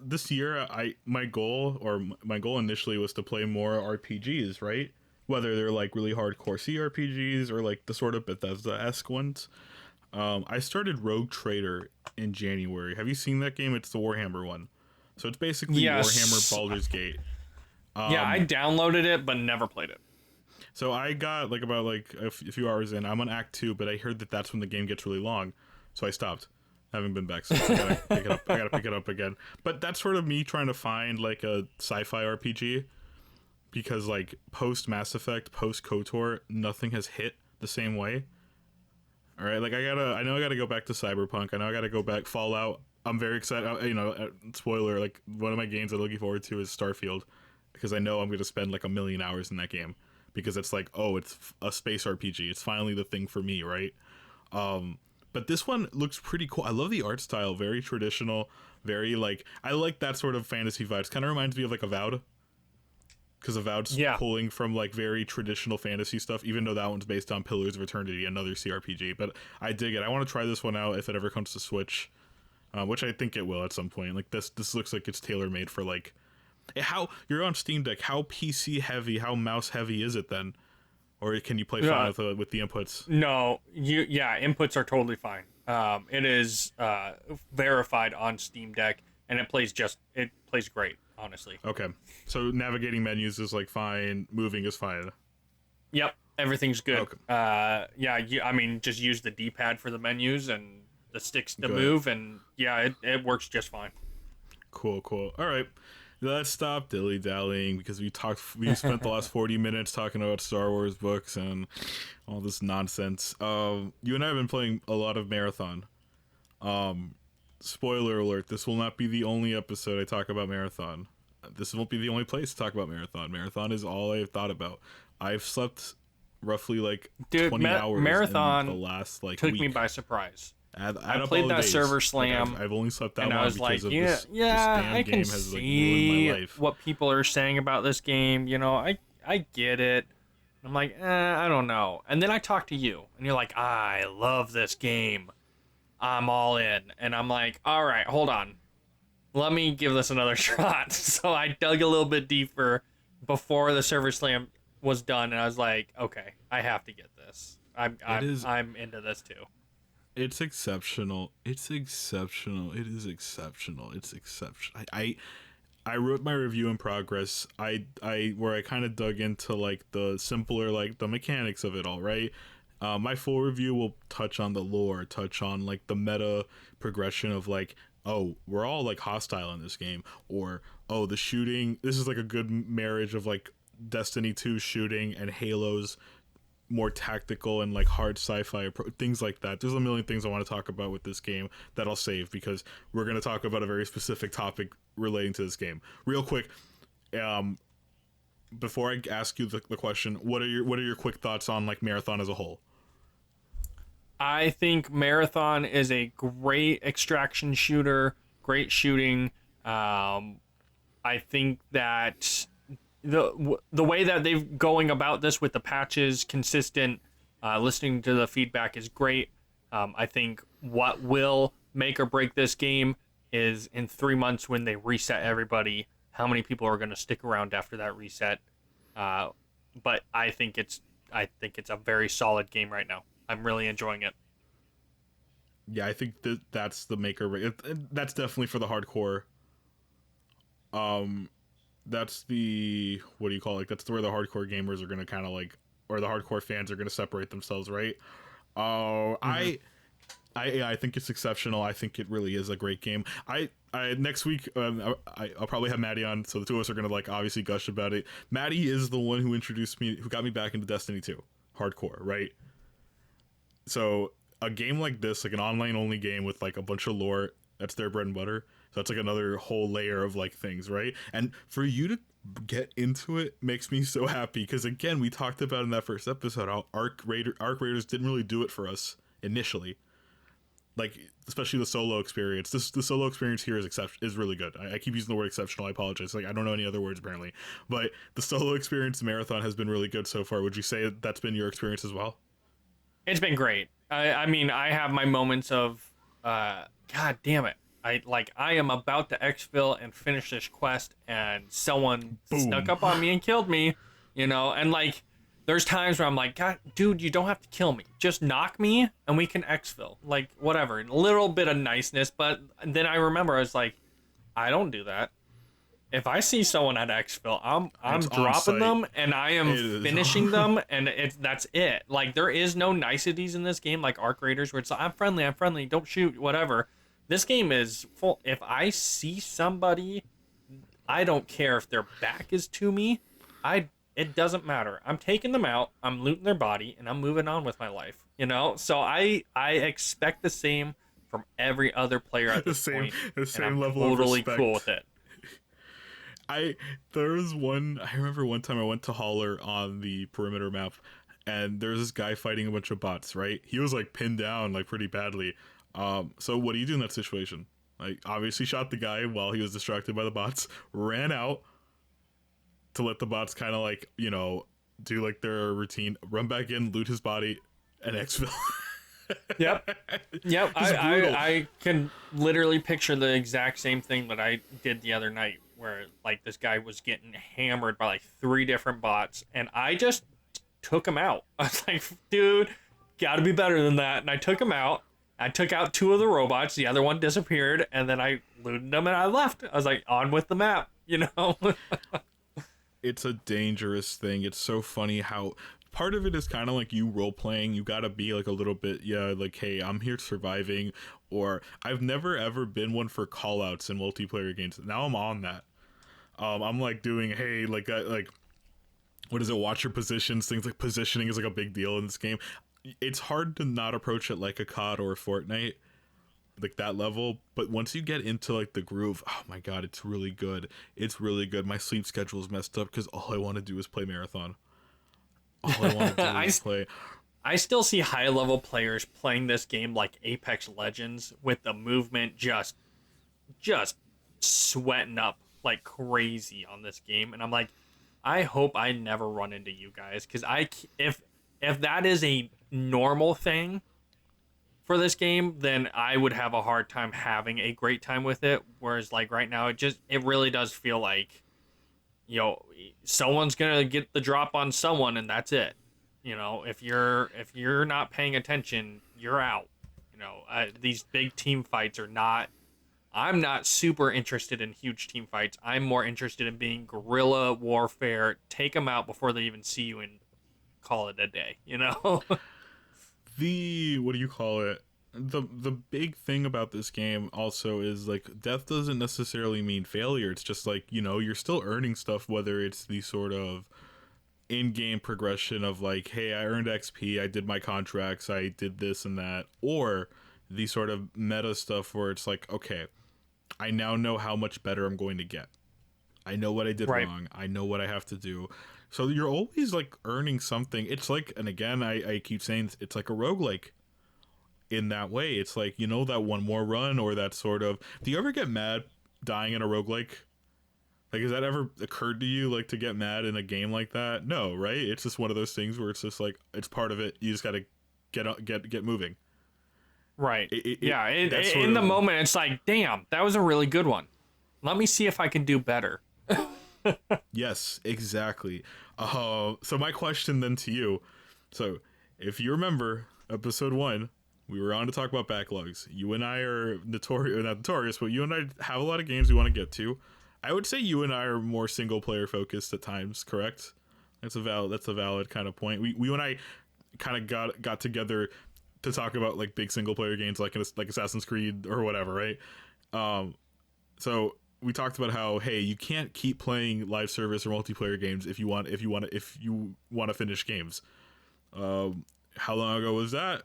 this year my goal initially was to play more RPGs, right? Whether they're like really hardcore CRPGs or like the sort of Bethesda-esque ones. I started Rogue Trader in January. Have you seen that game? It's the Warhammer one. So it's basically Warhammer Yes. Baldur's Gate. Yeah, I downloaded it but never played it. So I got like about like a few hours in. I'm on Act 2, but I heard that that's when the game gets really long, so I stopped. I haven't been back since. I gotta pick it up. I gotta pick it up again. But that's sort of me trying to find like a sci-fi RPG because like post Mass Effect, post KOTOR, nothing has hit the same way. All right, like I know I gotta go back to Cyberpunk. I know I gotta go back Fallout. I'm very excited. Spoiler, like one of my games I'm looking forward to is Starfield because I know I'm gonna spend like a million hours in that game because it's like, oh, it's a space RPG. It's finally the thing for me, right? But this one looks pretty cool. I love the art style, very traditional, very like I like that sort of fantasy vibes. Kind of reminds me of like Avowed, because Avowed's Yeah. pulling from like very traditional fantasy stuff, even though that one's based on Pillars of Eternity, another CRPG. But I dig it. I want to try this one out if it ever comes to Switch, which I think it will at some point. Like this looks like it's tailor made for like how you're on Steam Deck. How PC heavy, how mouse heavy is it then? Or can you play fine Yeah. with the inputs? No, inputs are totally fine. It is verified on Steam Deck, and it plays great, honestly. Okay, so navigating menus is like fine, moving is fine. Yep, everything's good. Okay. I mean, just use the D-pad for the menus and the sticks to Good. move, and yeah, it works just fine. Cool. All right. Let's stop dilly dallying because we spent the last 40 minutes talking about Star Wars books and all this nonsense. You and I have been playing a lot of Marathon. Spoiler alert, this will not be the only episode I talk about Marathon. This won't be the only place to talk about Marathon. Marathon is all I've thought about. I've slept roughly like Dude, 20 hours Marathon in the last like took week. me by surprise. Add I up played all the that days. server Like, slam, I've only slept that and I long was because like, of yeah, this yeah, I damn can game has like ruined see my life. what people are saying about this game. You know, I get it. I'm like, I don't know. And then I talk to you, and you're like, I love this game. I'm all in. And I'm like, all right, hold on. Let me give this another shot. So I dug a little bit deeper before the server slam was done, and I was like, okay, I have to get this. I'm into this too. It's exceptional. It's exceptional. It is exceptional. It's exceptional. I wrote my review in progress. I where I kind of dug into like the simpler like the mechanics of it all, right? My full review will touch on the lore, touch on like the meta progression of like, oh, we're all like hostile in this game, or oh, the shooting. This is like a good marriage of like Destiny 2 shooting and Halo's more tactical and like hard sci-fi things like that. There's a million things I want to talk about with this game that I'll save because we're going to talk about a very specific topic relating to this game. Real quick, before I ask you the question, what are your quick thoughts on like Marathon as a whole? I think Marathon is a great extraction shooter, great shooting. I think that the way that they're going about this with the patches, consistent, listening to the feedback is great. I think what will make or break this game is in 3 months when they reset everybody, how many people are going to stick around after that reset. But I think it's a very solid game right now. I'm really enjoying it. Yeah, I think that's the maker. That's definitely for the hardcore That's the, what do you call it? That's where the hardcore gamers are gonna kind of like, or the hardcore fans are gonna separate themselves, right? Oh, Mm-hmm. I think it's exceptional. I think it really is a great game. I next week I'll probably have Maddie on, so the two of us are gonna like obviously gush about it. Maddie is the one who introduced me, who got me back into Destiny 2, hardcore, right? So a game like this, like an online only game with like a bunch of lore, that's their bread and butter. So that's like another whole layer of like things, right? And for you to get into it makes me so happy because again, we talked about in that first episode how Arc Raiders didn't really do it for us initially. Like especially the solo experience. The solo experience here is really good. I keep using the word exceptional. I apologize. Like I don't know any other words apparently, but the solo experience marathon has been really good so far. Would you say that's been your experience as well? It's been great. I mean, I have my moments of, God damn it. I am about to exfil and finish this quest, and someone snuck Boom. up on me and killed me, and like, there's times where I'm like, God, dude, you don't have to kill me. Just knock me, and we can exfil. Like, whatever. A little bit of niceness, but then I remember I was like, I don't do that. If I see someone at exfil, I'm It's on dropping site. them and I am It is. finishing them, and that's it. Like there is no niceties in this game like Arc Raiders where it's like, I'm friendly, don't shoot, whatever. This game is full. If I see somebody, I don't care if their back is to me. It doesn't matter. I'm taking them out, I'm looting their body, and I'm moving on with my life. So I expect the same from every other player at this point, The and same I'm level totally of respect. cool with it. There was one, I remember one time I went to Holler on the perimeter map and there's this guy fighting a bunch of bots, right? He was like pinned down like pretty badly. So what do you do in that situation? Like obviously shot the guy while he was distracted by the bots, ran out to let the bots kind of like, do like their routine, run back in, loot his body, and exfil. Yep. Yep. I can literally picture the exact same thing that I did the other night where like this guy was getting hammered by like 3 different bots and I just took him out. I was like, dude, gotta be better than that. And I took him out. I took out 2 of the robots. The other one disappeared. And then I looted them and I left. I was like, on with the map, It's a dangerous thing. It's so funny how part of it is kind of like you role playing. You gotta be like a little bit, yeah, like, hey, I'm here surviving. Or I've never ever been one for call outs in multiplayer games. Now I'm on that. I'm like doing, hey, like what is it? Watch your positions. Things like positioning is like a big deal in this game. It's hard to not approach it like a COD or a Fortnite, like that level. But once you get into like the groove, oh my god, it's really good. It's really good. My sleep schedule is messed up because all I want to do is play Marathon. All I want to do is play. I still see high level players playing this game like Apex Legends with the movement just sweating up like crazy on this game, and I'm like, I hope I never run into you guys because if that is a normal thing for this game, then I would have a hard time having a great time with it. Whereas like right now, it really does feel like, someone's gonna get the drop on someone, and that's it. If you're not paying attention, you're out. These big team fights are not. I'm not super interested in huge team fights. I'm more interested in being guerrilla warfare. Take them out before they even see you and call it a day. The what do you call it? The big thing about this game also is like death doesn't necessarily mean failure. It's just like, you're still earning stuff, whether it's the sort of in-game progression of like, hey, I earned XP, I did my contracts, I did this and that, or the sort of meta stuff where it's like, okay, I now know how much better I'm going to get. I know what I did wrong. I know what I have to do. So you're always like earning something. It's like, and again, I keep saying it's like a roguelike in that way. It's like, that one more run or that sort of, do you ever get mad dying in a roguelike? Like, has that ever occurred to you, like, to get mad in a game like that? No, right? It's just one of those things where it's just like, it's part of it. You just gotta get moving. Right. In the moment, it's like, damn, that was a really good one. Let me see if I can do better. Yes, exactly. So my question then to you. So, if you remember episode 1, we were on to talk about backlogs. You and I are not notorious, but you and I have a lot of games we want to get to. I would say you and I are more single player focused at times, correct? That's a valid kind of point. We and I kind of got together to talk about like big single player games like Assassin's Creed or whatever, right? So we talked about how, hey, you can't keep playing live service or multiplayer games if you want to finish games. How long ago was that?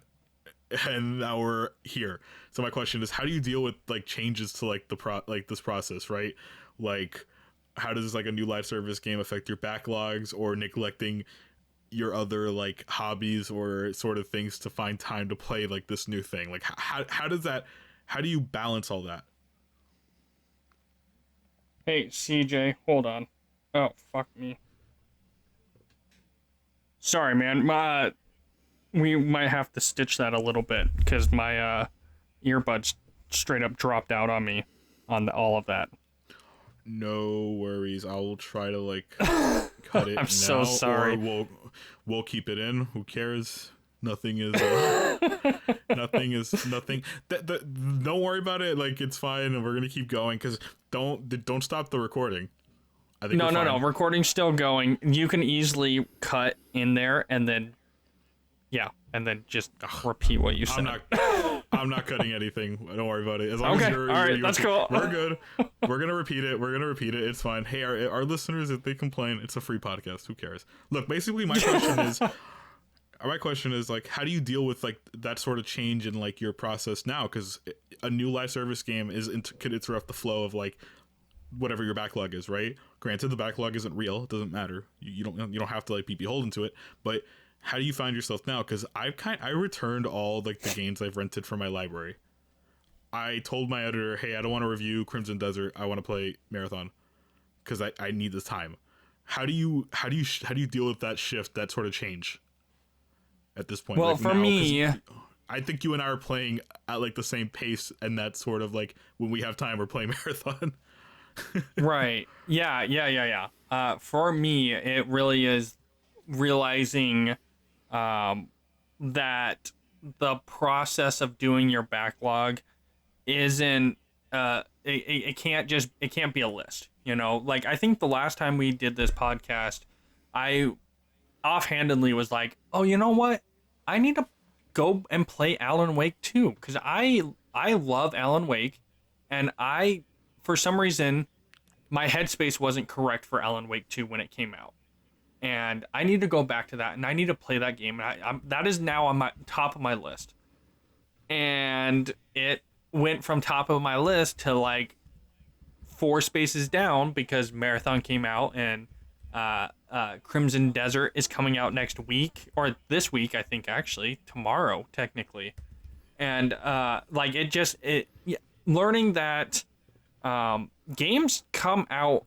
And now we're here. So my question is, how do you deal with like changes to like this process, right? Like, how does like a new live service game affect your backlogs, or neglecting your other like hobbies or sort of things to find time to play like this new thing? Like, how do you balance all that? Hey, CJ, hold on. Oh, fuck me. Sorry, man. We might have to stitch that a little bit because my earbuds straight up dropped out on me on all of that. No worries. I will try to like cut it. I'm so sorry. Or we'll keep it in. Who cares? Nothing is nothing. Don't worry about it. Like, it's fine, and we're gonna keep going because don't stop the recording. I think no. Recording's still going. You can easily cut in there and then just repeat what you said. I'm not cutting anything. Don't worry about it. As long as all right, that's cool. We're good. We're gonna repeat it. It's fine. Hey, our listeners, if they complain, it's a free podcast. Who cares? Look, basically, my question is like, how do you deal with like that sort of change in like your process now? Because a new live service game could interrupt the flow of like whatever your backlog is, right? Granted, the backlog isn't real. It doesn't matter. You don't have to like be beholden to it, but how do you find yourself now? Because I returned all like the games I've rented from my library. I told my editor, hey, I don't want to review Crimson Desert. I want to play Marathon because I need this time. How do you deal with that shift, that sort of change at this point? Well, like, for now, me, I think you and I are playing at like the same pace, and that's sort of like when we have time, we're playing Marathon. right. Yeah. For me, it really is realizing that the process of doing your backlog isn't it can't be a list, like I think the last time we did this podcast, I offhandedly was like, oh, you know what, I need to go and play Alan Wake 2 because I love Alan Wake, and I, for some reason, my headspace wasn't correct for Alan Wake 2 when it came out. And I need to go back to that, and I need to play that game. And that is now on my top of my list. And it went from top of my list to like 4 spaces down because Marathon came out, and Crimson Desert is coming out next week, or this week, I think, actually tomorrow technically. And learning that games come out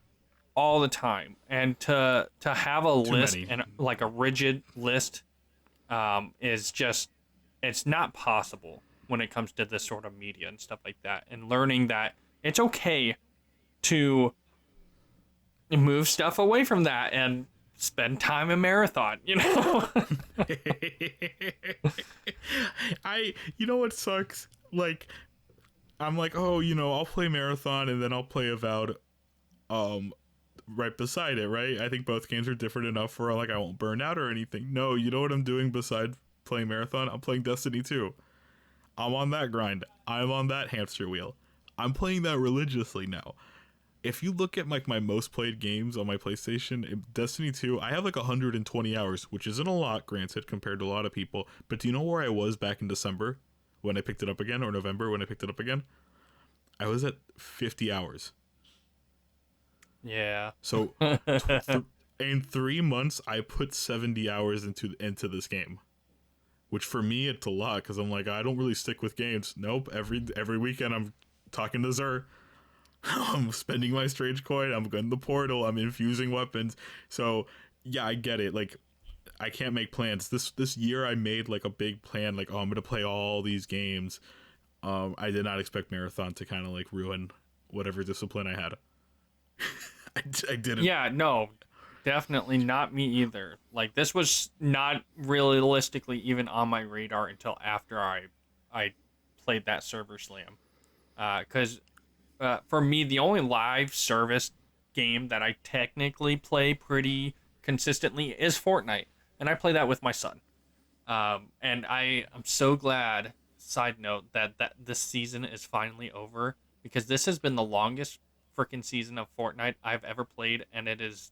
all the time, and to have a list and like a rigid list is just, it's not possible when it comes to this sort of media and stuff like that. And learning that it's okay to move stuff away from that and spend time in Marathon, you know what sucks? Like, I'm like, oh, I'll play Marathon and then I'll play Avowed right beside it, right? I think both games are different enough where like I won't burn out or anything. No, you know what I'm doing beside playing Marathon? I'm playing Destiny 2. I'm on that grind. I'm on that hamster wheel. I'm playing that religiously now. If you look at like my most played games on my PlayStation, Destiny 2, I have like 120 hours, which isn't a lot, granted, compared to a lot of people. But do you know where I was back in December when I picked it up again, or November when I picked it up again? I was at 50 hours. Yeah. So in 3 months, I put 70 hours into this game, which for me it's a lot because I'm like, I don't really stick with games. Nope. Every weekend I'm talking to Zer. I'm spending my strange coin. I'm going to the portal. I'm infusing weapons. So yeah, I get it. Like, I can't make plans. This year I made like a big plan. Like, oh, I'm gonna play all these games. I did not expect Marathon to kind of like ruin whatever discipline I had. I didn't. Yeah, no, definitely not me either. Like, this was not realistically even on my radar until after I played that server slam. Because for me, the only live service game that I technically play pretty consistently is Fortnite, and I play that with my son. And I'm so glad. Side note that this season is finally over, because this has been the longest freaking season of Fortnite I've ever played, and it is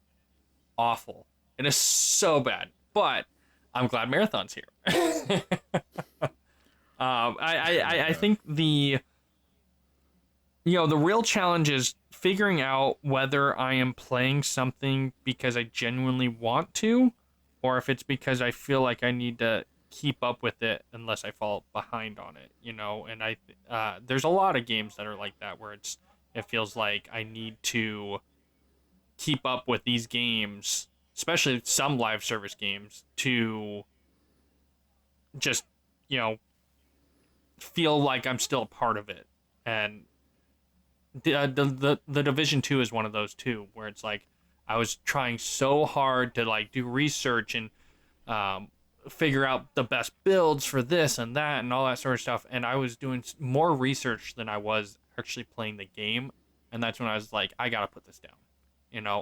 awful. It is so bad, but I'm glad Marathon's here. I think the real challenge is figuring out whether I am playing something because I genuinely want to, or if it's because I feel like I need to keep up with it unless I fall behind on it, and there's a lot of games that are like that, where it feels like I need to keep up with these games, especially some live service games, to just, feel like I'm still a part of it. And the Division 2 is one of those too, where it's like I was trying so hard to like do research and figure out the best builds for this and that and all that sort of stuff, and I was doing more research than I was actually playing the game. And that's when I was like, I gotta put this down.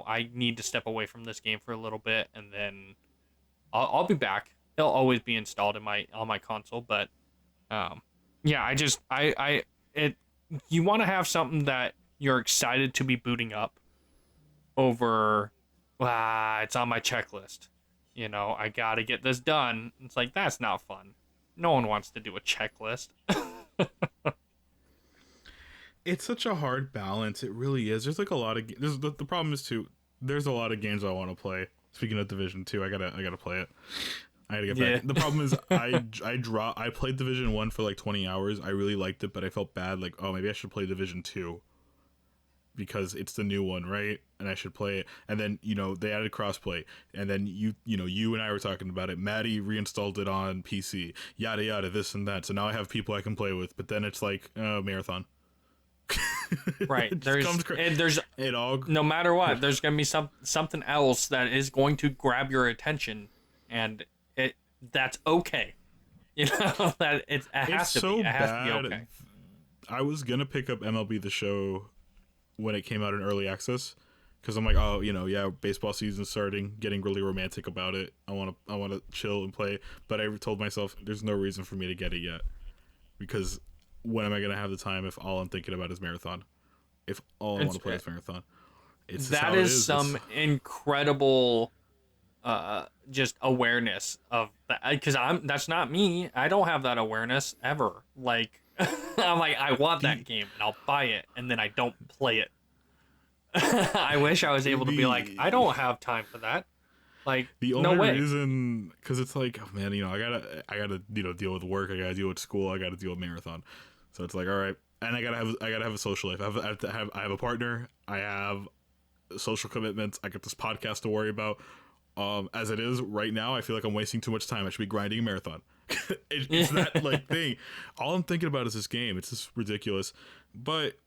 I need to step away from this game for a little bit, and then I'll be back. It'll always be installed on my console, but yeah, you want to have something that you're excited to be booting up over. It's on my checklist. I gotta get this done. It's like, that's not fun. No one wants to do a checklist. It's such a hard balance. It really is. There's like a lot of the problem is too. There's a lot of games I want to play. Speaking of Division 2, I gotta play it. I gotta get back. The problem is I played Division 1 for like 20 hours. I really liked it, but I felt bad. Like, oh, maybe I should play Division 2 because it's the new one, right? And I should play it. And then, they added crossplay. And then you and I were talking about it. Maddie reinstalled it on PC. Yada yada, this and that. So now I have people I can play with. But then it's like marathon. Right. No matter what, there's gonna be something else that is going to grab your attention, and that's okay. That it has to be. It has to be okay. I was gonna pick up MLB The Show when it came out in early access, because I'm like, oh, baseball season's starting, getting really romantic about it. I want to chill and play, but I told myself there's no reason for me to get it yet, because when am I gonna have the time if all I'm thinking about is marathon? If all I want to play is marathon, that is some incredible, just awareness of that, because that's not me. I don't have that awareness ever. Like, I'm like, I want that game and I'll buy it, and then I don't play it. I wish I was able to be like, I don't have time for that. Like, the only reason, because it's like, oh man, I gotta deal with work, I gotta deal with school, I gotta deal with marathon. So it's like, all right, and I gotta have a social life. I have a partner. I have social commitments. I got this podcast to worry about. As it is right now, I feel like I'm wasting too much time. I should be grinding a marathon. It's that like thing. All I'm thinking about is this game. It's just ridiculous. But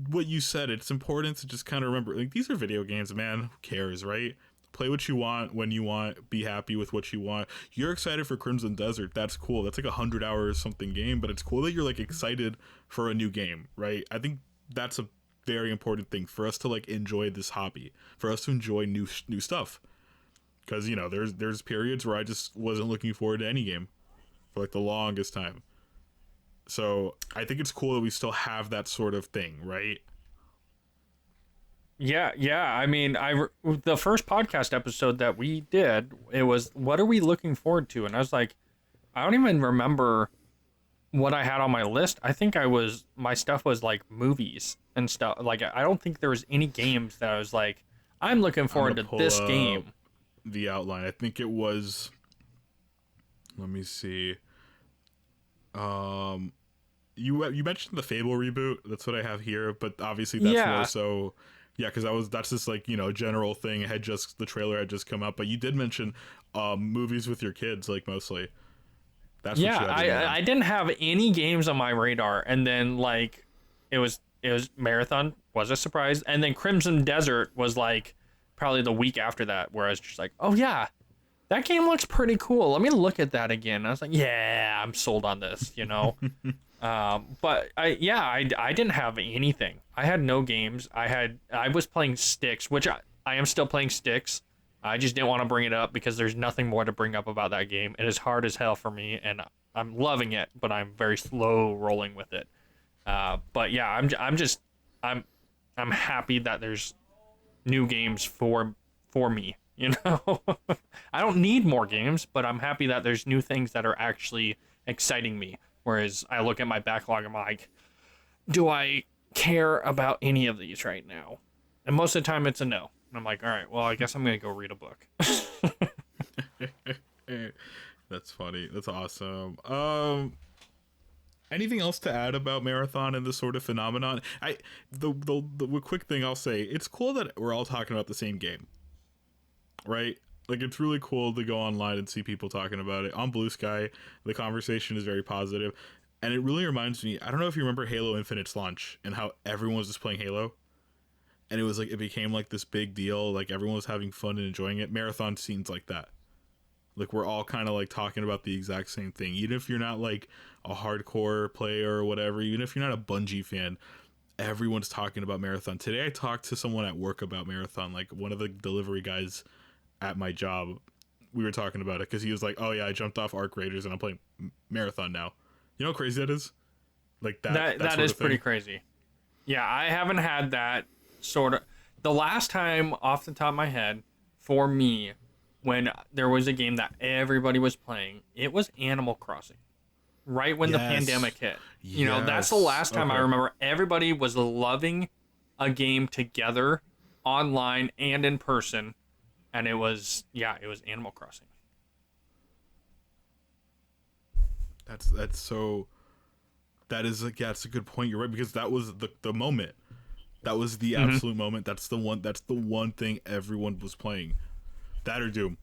what you said, it's important to just kind of remember, like, these are video games, man. Who cares, right? Play what you want when you want. Be happy with what you want. You're excited for Crimson Desert. That's cool. That's like 100 hours something game, but it's cool that you're like excited for a new game, right? I think that's a very important thing for us to like enjoy this hobby, for us to enjoy new stuff. Because there's periods where I just wasn't looking forward to any game for like the longest time. So I think it's cool that we still have that sort of thing, right? Yeah. I mean, the first podcast episode that we did, it was, what are we looking forward to? And I was like, I don't even remember what I had on my list. I think my stuff was like movies and stuff. Like, I don't think there was any games that I was like, I'm looking forward to this game. The outline. I think it was, let me see. You mentioned the Fable reboot. That's what I have here, but obviously that's more so. Yeah, because that's just like, general thing. The trailer had just come out, but you did mention movies with your kids, like, mostly. That's what you had I didn't have any games on my radar, and then like it was Marathon was a surprise, and then Crimson Desert was like probably the week after that, where I was just like, oh yeah, that game looks pretty cool. Let me look at that again. I was like, yeah, I'm sold on this. But I didn't have anything. I had no games. I was playing Sticks, which I am still playing Sticks. I just didn't want to bring it up because there's nothing more to bring up about that game. It is hard as hell for me, and I'm loving it, but I'm very slow rolling with it. But yeah, I'm I'm happy that there's new games for me. You know, I don't need more games, but I'm happy that there's new things that are actually exciting me. Whereas I look at my backlog, I'm like, do I care about any of these right now? And most of the time, it's a no. And I'm like, all right, well, I guess I'm gonna go read a book. That's funny. That's awesome. Anything else to add about marathon and this sort of phenomenon? The quick thing I'll say, it's cool that we're all talking about the same game, right? Like, it's really cool to go online and see people talking about it. On Bluesky, the conversation is very positive, and it really reminds me, I don't know if you remember Halo Infinite's launch and how everyone was just playing Halo, and it was like, it became like this big deal, like everyone was having fun and enjoying it. Marathon scenes like that. Like, we're all kind of like talking about the exact same thing. Even if you're not like a hardcore player or whatever, even if you're not a Bungie fan, everyone's talking about Marathon. Today I talked to someone at work about Marathon, like one of the delivery guys at my job. We were talking about it because he was like, oh yeah, I jumped off Arc Raiders and I'm playing Marathon now. You know how crazy that is? Like That is pretty crazy. Yeah, I haven't had that sort of. The last time off the top of my head for me, when there was a game that everybody was playing, it was Animal Crossing. Right when the pandemic hit. You know, that's the last time I remember everybody was loving a game together, online and in person. And it was Animal Crossing. That's so. That is like, yeah, it's a good point. You're right, because that was the moment. That was the absolute moment. That's the one thing everyone was playing. That or Doom,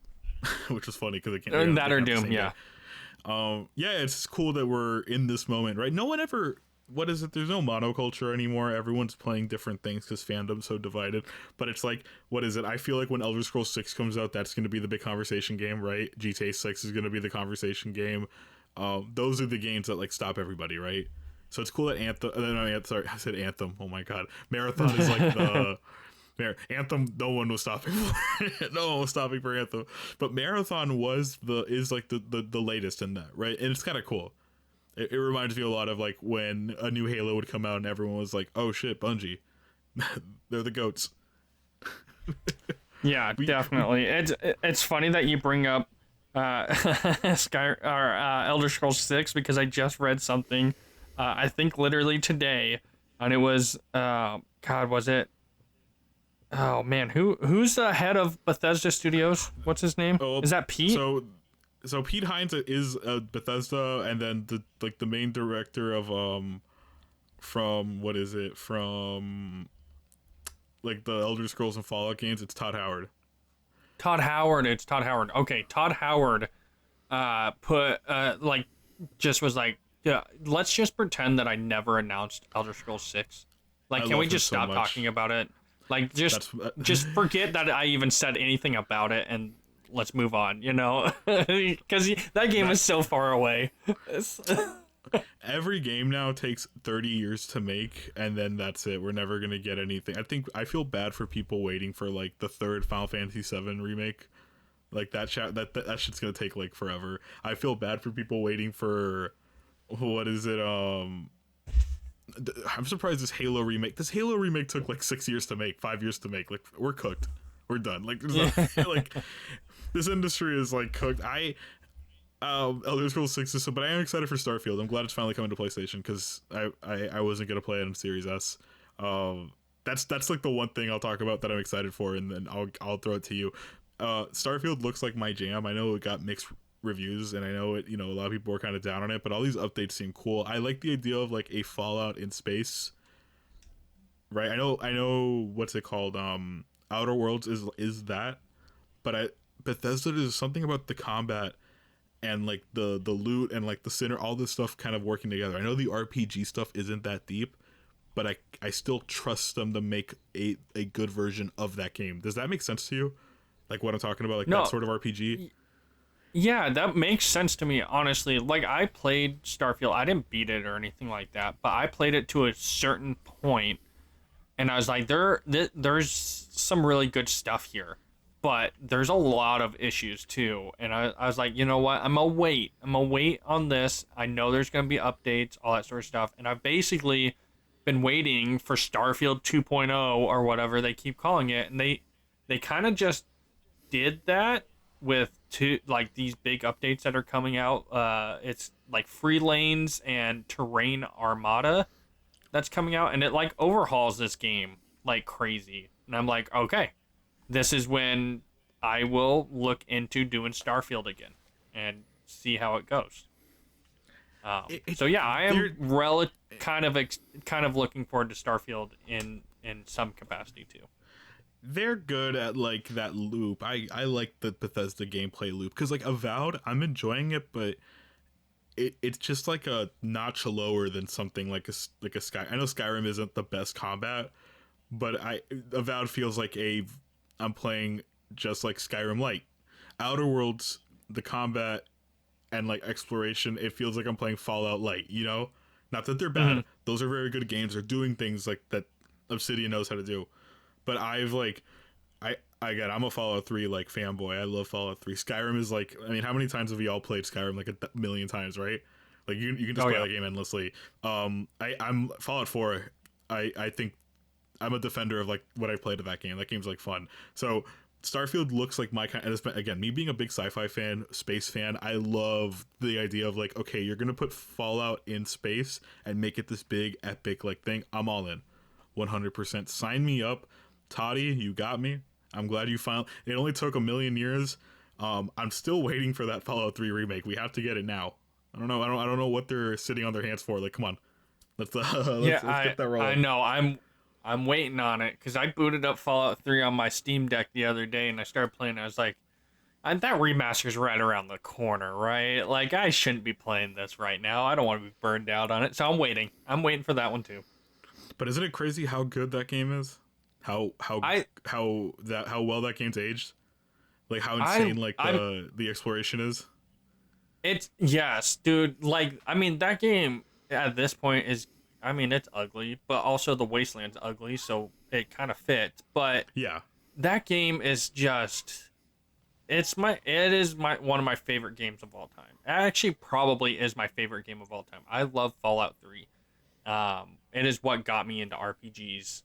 which was funny because it can't. That or Doom, yeah. Yeah, it's cool that we're in this moment, right? No one ever. What is it? There's no monoculture anymore. Everyone's playing different things because fandom's so divided. But it's like, what is it? I feel like when Elder Scrolls 6 comes out, that's going to be the big conversation game, right? GTA 6 is going to be the conversation game. Those are the games that like stop everybody, right? So it's cool that Anthem. Sorry, I said Anthem. Oh my god, Marathon is like the. Anthem, no one was stopping for no one was stopping for Anthem, but Marathon is like the latest in that, right? And it's kind of cool. It reminds me a lot of like when a new Halo would come out and everyone was like, oh shit, Bungie, they're the goats. Yeah, definitely. It's funny that you bring up Elder Scrolls 6 because I just read something I think literally today, and it was was it. Oh man, who's the head of Bethesda Studios? What's his name? Is that Pete? So Pete Hines is Bethesda, and then the main director of from like the Elder Scrolls and Fallout games, it's Todd Howard. It's Todd Howard. Okay, Todd Howard just was like, yeah, let's just pretend that I never announced Elder Scrolls 6. Like, can we just stop talking about it? Like, just forget that I even said anything about it, and let's move on, you know? Because that game is so far away. Every game now takes 30 years to make, and then that's it. We're never going to get anything. I feel bad for people waiting for, like, the third Final Fantasy VII remake. Like, that shit's going to take, like, forever. I feel bad for people waiting for, what is it, I'm surprised this Halo remake took like 6 years to make, 5 years to make. Like, we're cooked, we're done. Like, there's like, this industry is like cooked. Elder Scrolls 6 is so, but I am excited for Starfield. I'm glad it's finally coming to PlayStation because I wasn't gonna play it on Series S. That's like the one thing I'll talk about that I'm excited for, and then I'll throw it to you. Starfield looks like my jam. I know it got mixed reviews, and I know it, a lot of people were kind of down on it, but all these updates seem cool. I like the idea of like a Fallout in space, right? I know what's it called, Outer Worlds is that, but Bethesda, is something about the combat and like the loot and like the center, all this stuff kind of working together. I know the RPG stuff isn't that deep, but I still trust them to make a good version of that game. Does that make sense to you? Like what I'm talking about, like that sort of RPG? Yeah, that makes sense to me, honestly. Like, I played Starfield. I didn't beat it or anything like that, but I played it to a certain point, and I was like, there's some really good stuff here, but there's a lot of issues too. And I was like, you know what? I'm gonna wait. I'm gonna wait on this. I know there's gonna be updates, all that sort of stuff, and I've basically been waiting for Starfield 2.0 or whatever they keep calling it, and they kind of just did that with two like these big updates that are coming out. It's like Free Lanes and Terrain Armada that's coming out, and it like overhauls this game like crazy. And I'm like, okay, this is when I will look into doing Starfield again and see how it goes. So yeah, I am kind of looking forward to Starfield in some capacity too. they're good at like that loop. I like the Bethesda gameplay loop because like Avowed, I'm enjoying it, but it's just like a notch lower than something like a Sky. I know Skyrim isn't the best combat, but I Avowed feels like I'm playing just like Skyrim Light. Outer Worlds, the combat and like exploration, it feels like I'm playing Fallout Light. You know, not that they're Mm-hmm. bad; those are very good games. They're doing things like that Obsidian knows how to do. But I've like again, I'm a Fallout 3 like fanboy. I love Fallout 3. Skyrim is like, I mean, how many times have we all played Skyrim? Like a million times, right? Like you can just Oh play yeah. that game endlessly. I'm Fallout 4. I think I'm a defender of like what I played of that game. That game's like fun. So Starfield looks like my kind. And again, me being a big sci-fi fan, space fan, I love the idea of like, okay, you're gonna put Fallout in space and make it this big epic like thing. I'm all in, 100%. Sign me up, Toddy. You got me. I'm glad you finally. It only took a million years. I'm still waiting for that Fallout 3 remake. We have to get it now. I don't know. I don't know what they're sitting on their hands for. Like, come on, let's Yeah, let's get that I rolling. know. I'm waiting on it because I booted up Fallout 3 on my Steam Deck the other day and I started playing. I was like, that remaster's right around the corner, right? Like I shouldn't be playing this right now. I don't want to be burned out on it, so I'm waiting. I'm waiting for that one too. But isn't it crazy how good that game is? How I how well that game's aged? Like how I insane like I'm the exploration is. It's yes, dude. Like I mean, that game at this point is. I mean, it's ugly, but also the Wasteland's ugly, so it kind of fits. But Yeah. that game is just it is my one of my favorite games of all time. It actually probably is my favorite game of all time. I love Fallout 3. It is what got me into RPGs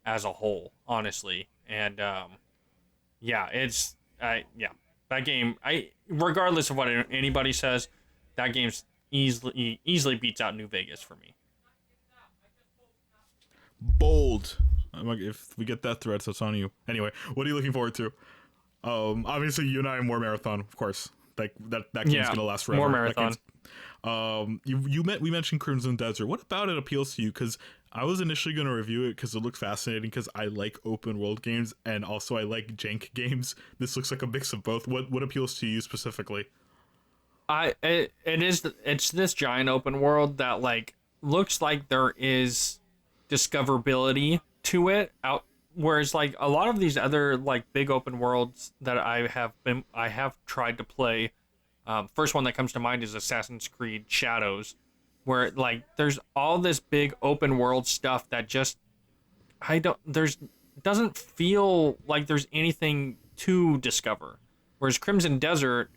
as a whole, honestly. And yeah, yeah. That game, I regardless of what anybody says, that game's easily beats out New Vegas for me. Bold. If we get that threat, so it's on you. Anyway, what are you looking forward to? Obviously you and I War Marathon, of course. Like that game's Yeah, gonna last more forever. That marathon. game's we mentioned Crimson Desert. What about it appeals to you? Because I was initially going to review it because it looked fascinating. Because I like open world games and also I like jank games. This looks like a mix of both. What appeals to you specifically? It's this giant open world that like looks like there is discoverability to it out, whereas like a lot of these other like big open worlds that I have tried to play. First one that comes to mind is Assassin's Creed Shadows, where like there's all this big open world stuff that just I don't there's doesn't feel like there's anything to discover. Whereas Crimson Desert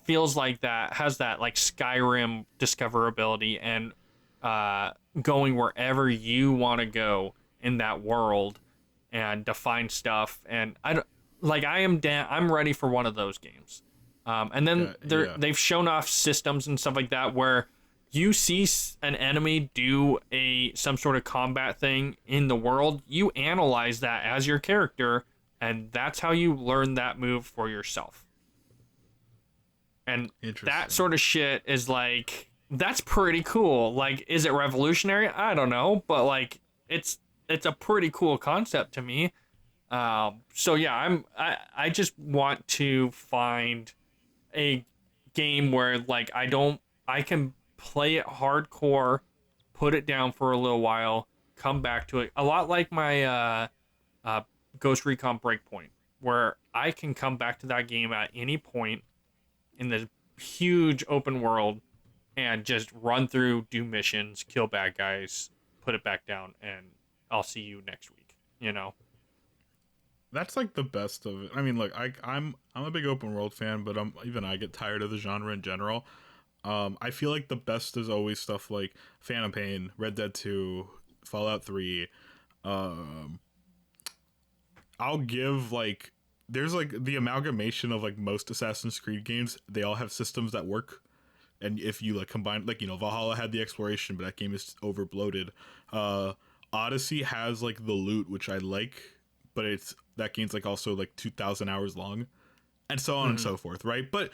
feels like that has that like Skyrim discoverability and going wherever you want to go in that world and define stuff. And I don't like I'm ready for one of those games. And then Yeah. they've shown off systems and stuff like that where you see an enemy do some sort of combat thing in the world, you analyze that as your character, and that's how you learn that move for yourself. And that Interesting. sort of shit is like that's pretty cool. Like, is it revolutionary? I don't know, but like it's a pretty cool concept to me. So yeah, I just want to find a game where like I can play it hardcore, put it down for a little while, come back to it. A lot like my uh, Ghost Recon Breakpoint, where I can come back to that game at any point in this huge open world and just run through, do missions, kill bad guys, put it back down, and I'll see you next week. You know? That's like the best of it. I mean, look, I'm a big open world fan, but even I get tired of the genre in general. I feel like the best is always stuff like Phantom Pain, Red Dead 2, Fallout 3. Um, I'll give like there's like the amalgamation of like most Assassin's Creed games. They all have systems that work, and if you like combine, like, Valhalla had the exploration, but that game is over bloated. Odyssey has like the loot, which I like, but that game's like also like 2,000 hours long, and so on and so forth, right? But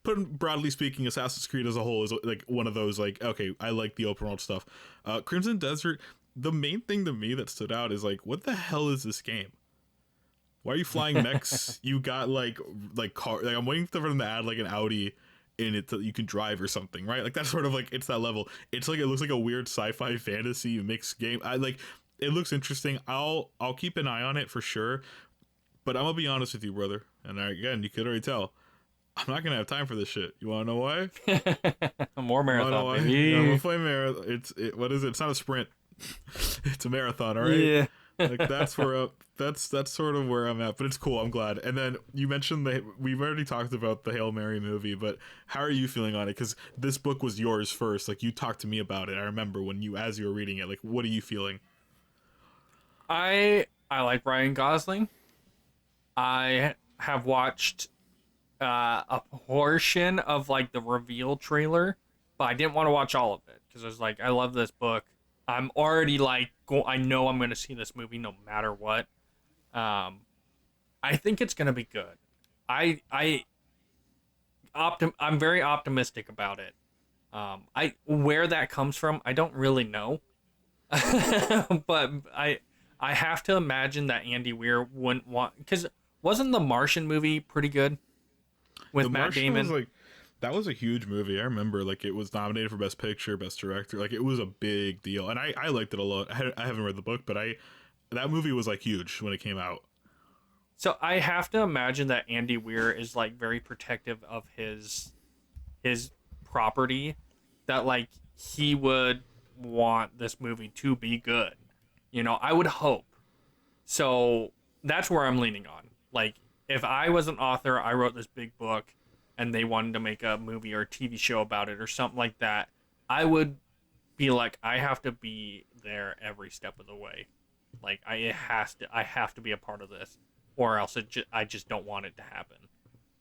broadly speaking, Assassin's Creed as a whole is like one of those, like, okay, I like the open world stuff. Crimson Desert, the main thing to me that stood out is like, what the hell is this game? Why are you flying mechs? You got like car. Like, I'm waiting for them to add like an Audi in it that you can drive or something, right? Like, that's sort of like, it's that level. It's like, it looks like a weird sci-fi fantasy mixed game. It looks interesting. I'll keep an eye on it for sure. But I'm gonna be honest with you, brother. And again, you could already tell, I'm not gonna have time for this shit. You wanna know why? More marathon, baby. Yeah, I'm gonna play marathon. What is it? It's not a sprint. It's a marathon, all right? Yeah. Like, that's where that's sort of where I'm at, but it's cool. I'm glad. And then you mentioned we've already talked about the Hail Mary movie, but how are you feeling on it? Because this book was yours first. Like, you talked to me about it. I remember as you were reading it. Like, what are you feeling? I like Ryan Gosling. I have watched a portion of like the reveal trailer, but I didn't want to watch all of it because I was like, I love this book. I'm already like, I know I'm going to see this movie no matter what. I think it's going to be good. I'm very optimistic about it. Where that comes from, I don't really know. But I have to imagine that Andy Weir wouldn't want, because wasn't the Martian movie pretty good with Matt Damon? That was a huge movie. I remember, like, it was nominated for Best Picture, Best Director. Like, it was a big deal, and I liked it a lot. I haven't read the book, but that movie was like huge when it came out. So I have to imagine that Andy Weir is like very protective of his property, that like he would want this movie to be good. I would hope. So that's where I'm leaning on. Like, if I was an author, I wrote this big book, and they wanted to make a movie or a TV show about it or something like that, I would be like, I have to be there every step of the way. Like, I have to be a part of this, or else I just don't want it to happen.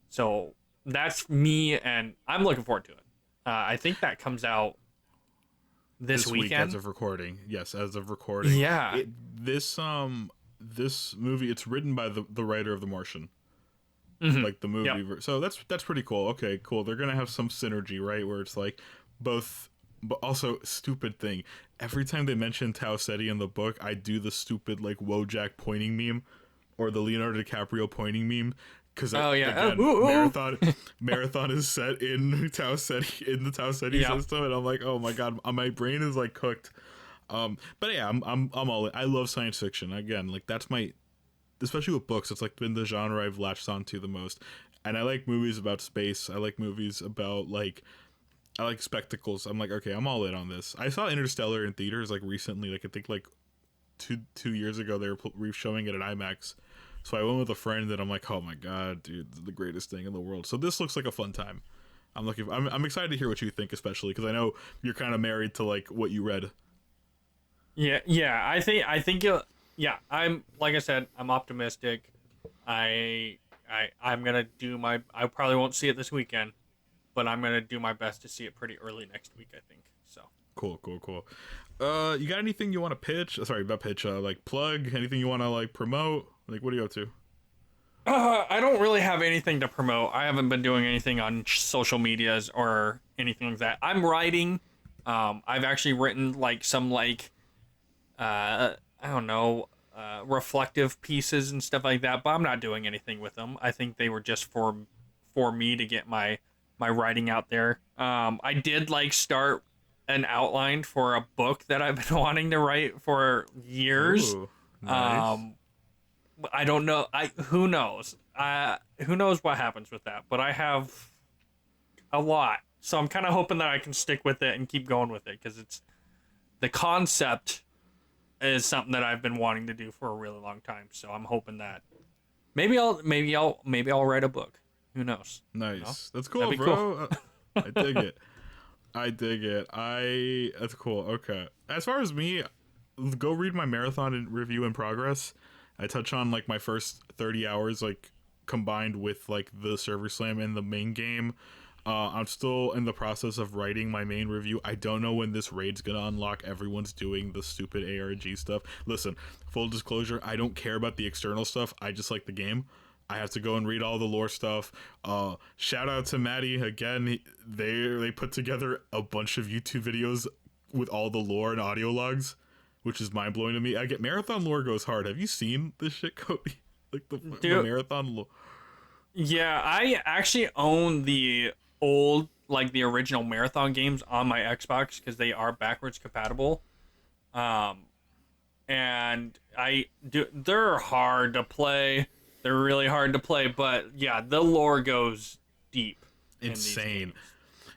So that's me, and I'm looking forward to it. I think that comes out this weekend. Week as of recording. Yes, as of recording. Yeah. This movie, it's written by the writer of The Martian. Like the movie. Yep. So that's pretty cool. Okay, cool. They're gonna have some synergy, right? Where it's like both, but also, stupid thing. Every time they mention Tau Ceti in the book, I do the stupid like Wojak pointing meme, or the Leonardo DiCaprio pointing meme. Because Marathon is set in Tau Ceti, in the Tau Ceti system, and I'm like, oh my god, my brain is like cooked. But yeah, I'm all in. I love science fiction. Again, like, that's my, especially with books, it's like been the genre I've latched onto the most. And I like movies about space. I like movies about I like spectacles. I'm like, okay, I'm all in on this. I saw Interstellar in theaters like recently. Like, I think like two years ago they were showing it at IMAX. So I went with a friend, and I'm like, oh my god, dude, this is the greatest thing in the world. So this looks like a fun time. I'm excited to hear what you think, especially because I know you're kind of married to like what you read. Yeah. I think yeah, I'm, like I said, I'm optimistic. I'm gonna do I probably won't see it this weekend, but I'm gonna do my best to see it pretty early next week, I think. So cool. You got anything you want to pitch? Sorry, not pitch. Like, plug anything you want to like promote? Like, what are you up to? I don't really have anything to promote. I haven't been doing anything on social medias or anything like that. I'm writing. I've actually written like some like I don't know, reflective pieces and stuff like that, but I'm not doing anything with them. I think they were just for me to get my writing out there. I did like start an outline for a book that I've been wanting to write for years. Ooh, nice. I don't know. Who knows? Who knows what happens with that? But I have a lot. So I'm kind of hoping that I can stick with it and keep going with it, because it's the concept is something that I've been wanting to do for a really long time. So I'm hoping that maybe I'll write a book. Who knows? Nice. You know? That's cool, That'd be bro. cool. I dig it. I dig it. That's cool. Okay. As far as me, go read my marathon and review in progress. I touch on like my first 30 hours, like combined with like the server slam and the main game. I'm still in the process of writing my main review. I don't know when this raid's gonna unlock. Everyone's doing the stupid ARG stuff. Listen, full disclosure, I don't care about the external stuff. I just like the game. I have to go and read all the lore stuff. Shout out to Maddie again. They put together a bunch of YouTube videos with all the lore and audio logs, which is mind blowing to me. I get marathon lore goes hard. Have you seen this shit, Cody? Like the marathon lore. Yeah, I actually own the old, like the original marathon games on my Xbox, because they are backwards compatible. And they're hard to play. They're really hard to play, but yeah, the lore goes deep. Insane.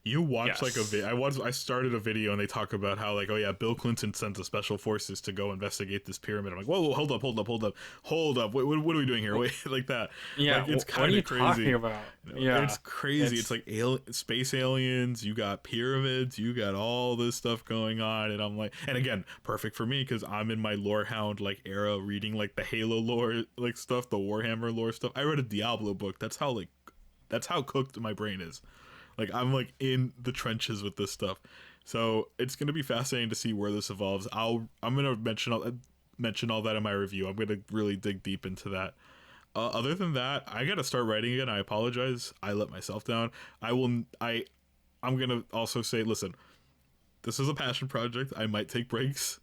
You watch like a video. I started a video and they talk about how like, oh yeah, Bill Clinton sent the special forces to go investigate this pyramid. I'm like, whoa, hold up. What are we doing here? Wait, like that. Yeah, like, it's kind of crazy. Talking about? Yeah, it's crazy. It's like space aliens. You got pyramids. You got all this stuff going on, and I'm like, and again, perfect for me because I'm in my Lorehound like era, reading like the Halo lore like stuff, the Warhammer lore stuff. I read a Diablo book. That's how cooked my brain is. Like, I'm, like, in the trenches with this stuff. So, it's going to be fascinating to see where this evolves. I'm going to mention all that in my review. I'm going to really dig deep into that. Other than that, I got to start writing again. I apologize. I let myself down. I'm going to also say, listen, this is a passion project. I might take breaks,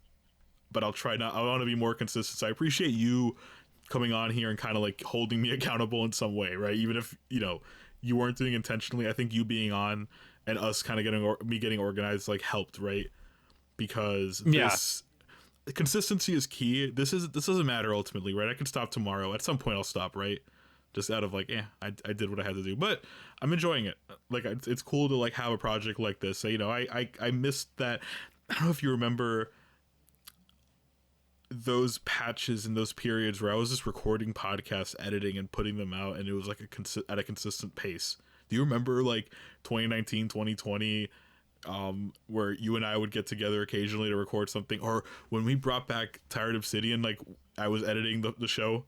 but I'll try not. I want to be more consistent. So, I appreciate you coming on here and kind of, like, holding me accountable in some way, right? Even if, you weren't doing intentionally. I think you being on and us kind of getting organized like helped, right? Because consistency is key. This doesn't matter ultimately, right? I can stop tomorrow. At some point I'll stop, right? Just out of like, I did what I had to do. But I'm enjoying it. Like it's cool to like have a project like this. So, I missed that. I don't know if you remember those patches and those periods where I was just recording podcasts, editing and putting them out, and it was like at a consistent pace. Do you remember like 2019, 2020, where you and I would get together occasionally to record something, or when we brought back Tired Obsidian, like I was editing the show,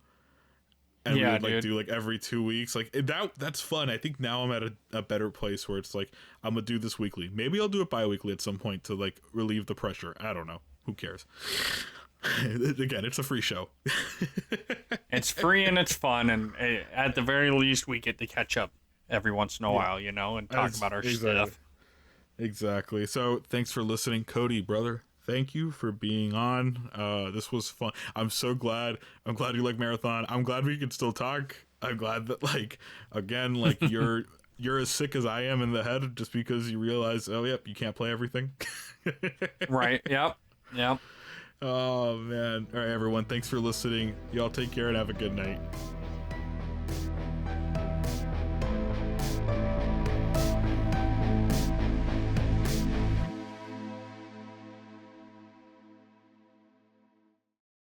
and we would like do like every 2 weeks, like that's fun. I think now I'm at a better place where it's like I'm gonna do this weekly. Maybe I'll do it bi-weekly at some point to like relieve the pressure. I don't know. Who cares? Again, it's a free show. It's free and it's fun, and at the very least we get to catch up every once in a while, and talk about our stuff. Exactly. So thanks for listening, Cody, brother. Thank you for being on. This was fun. I'm so glad. I'm glad you like Marathon. I'm glad we can still talk. I'm glad that like again, like you're as sick as I am in the head just because you realize, oh yep, you can't play everything. Right. Yep. Oh man. All right, everyone. Thanks for listening. Y'all take care and have a good night.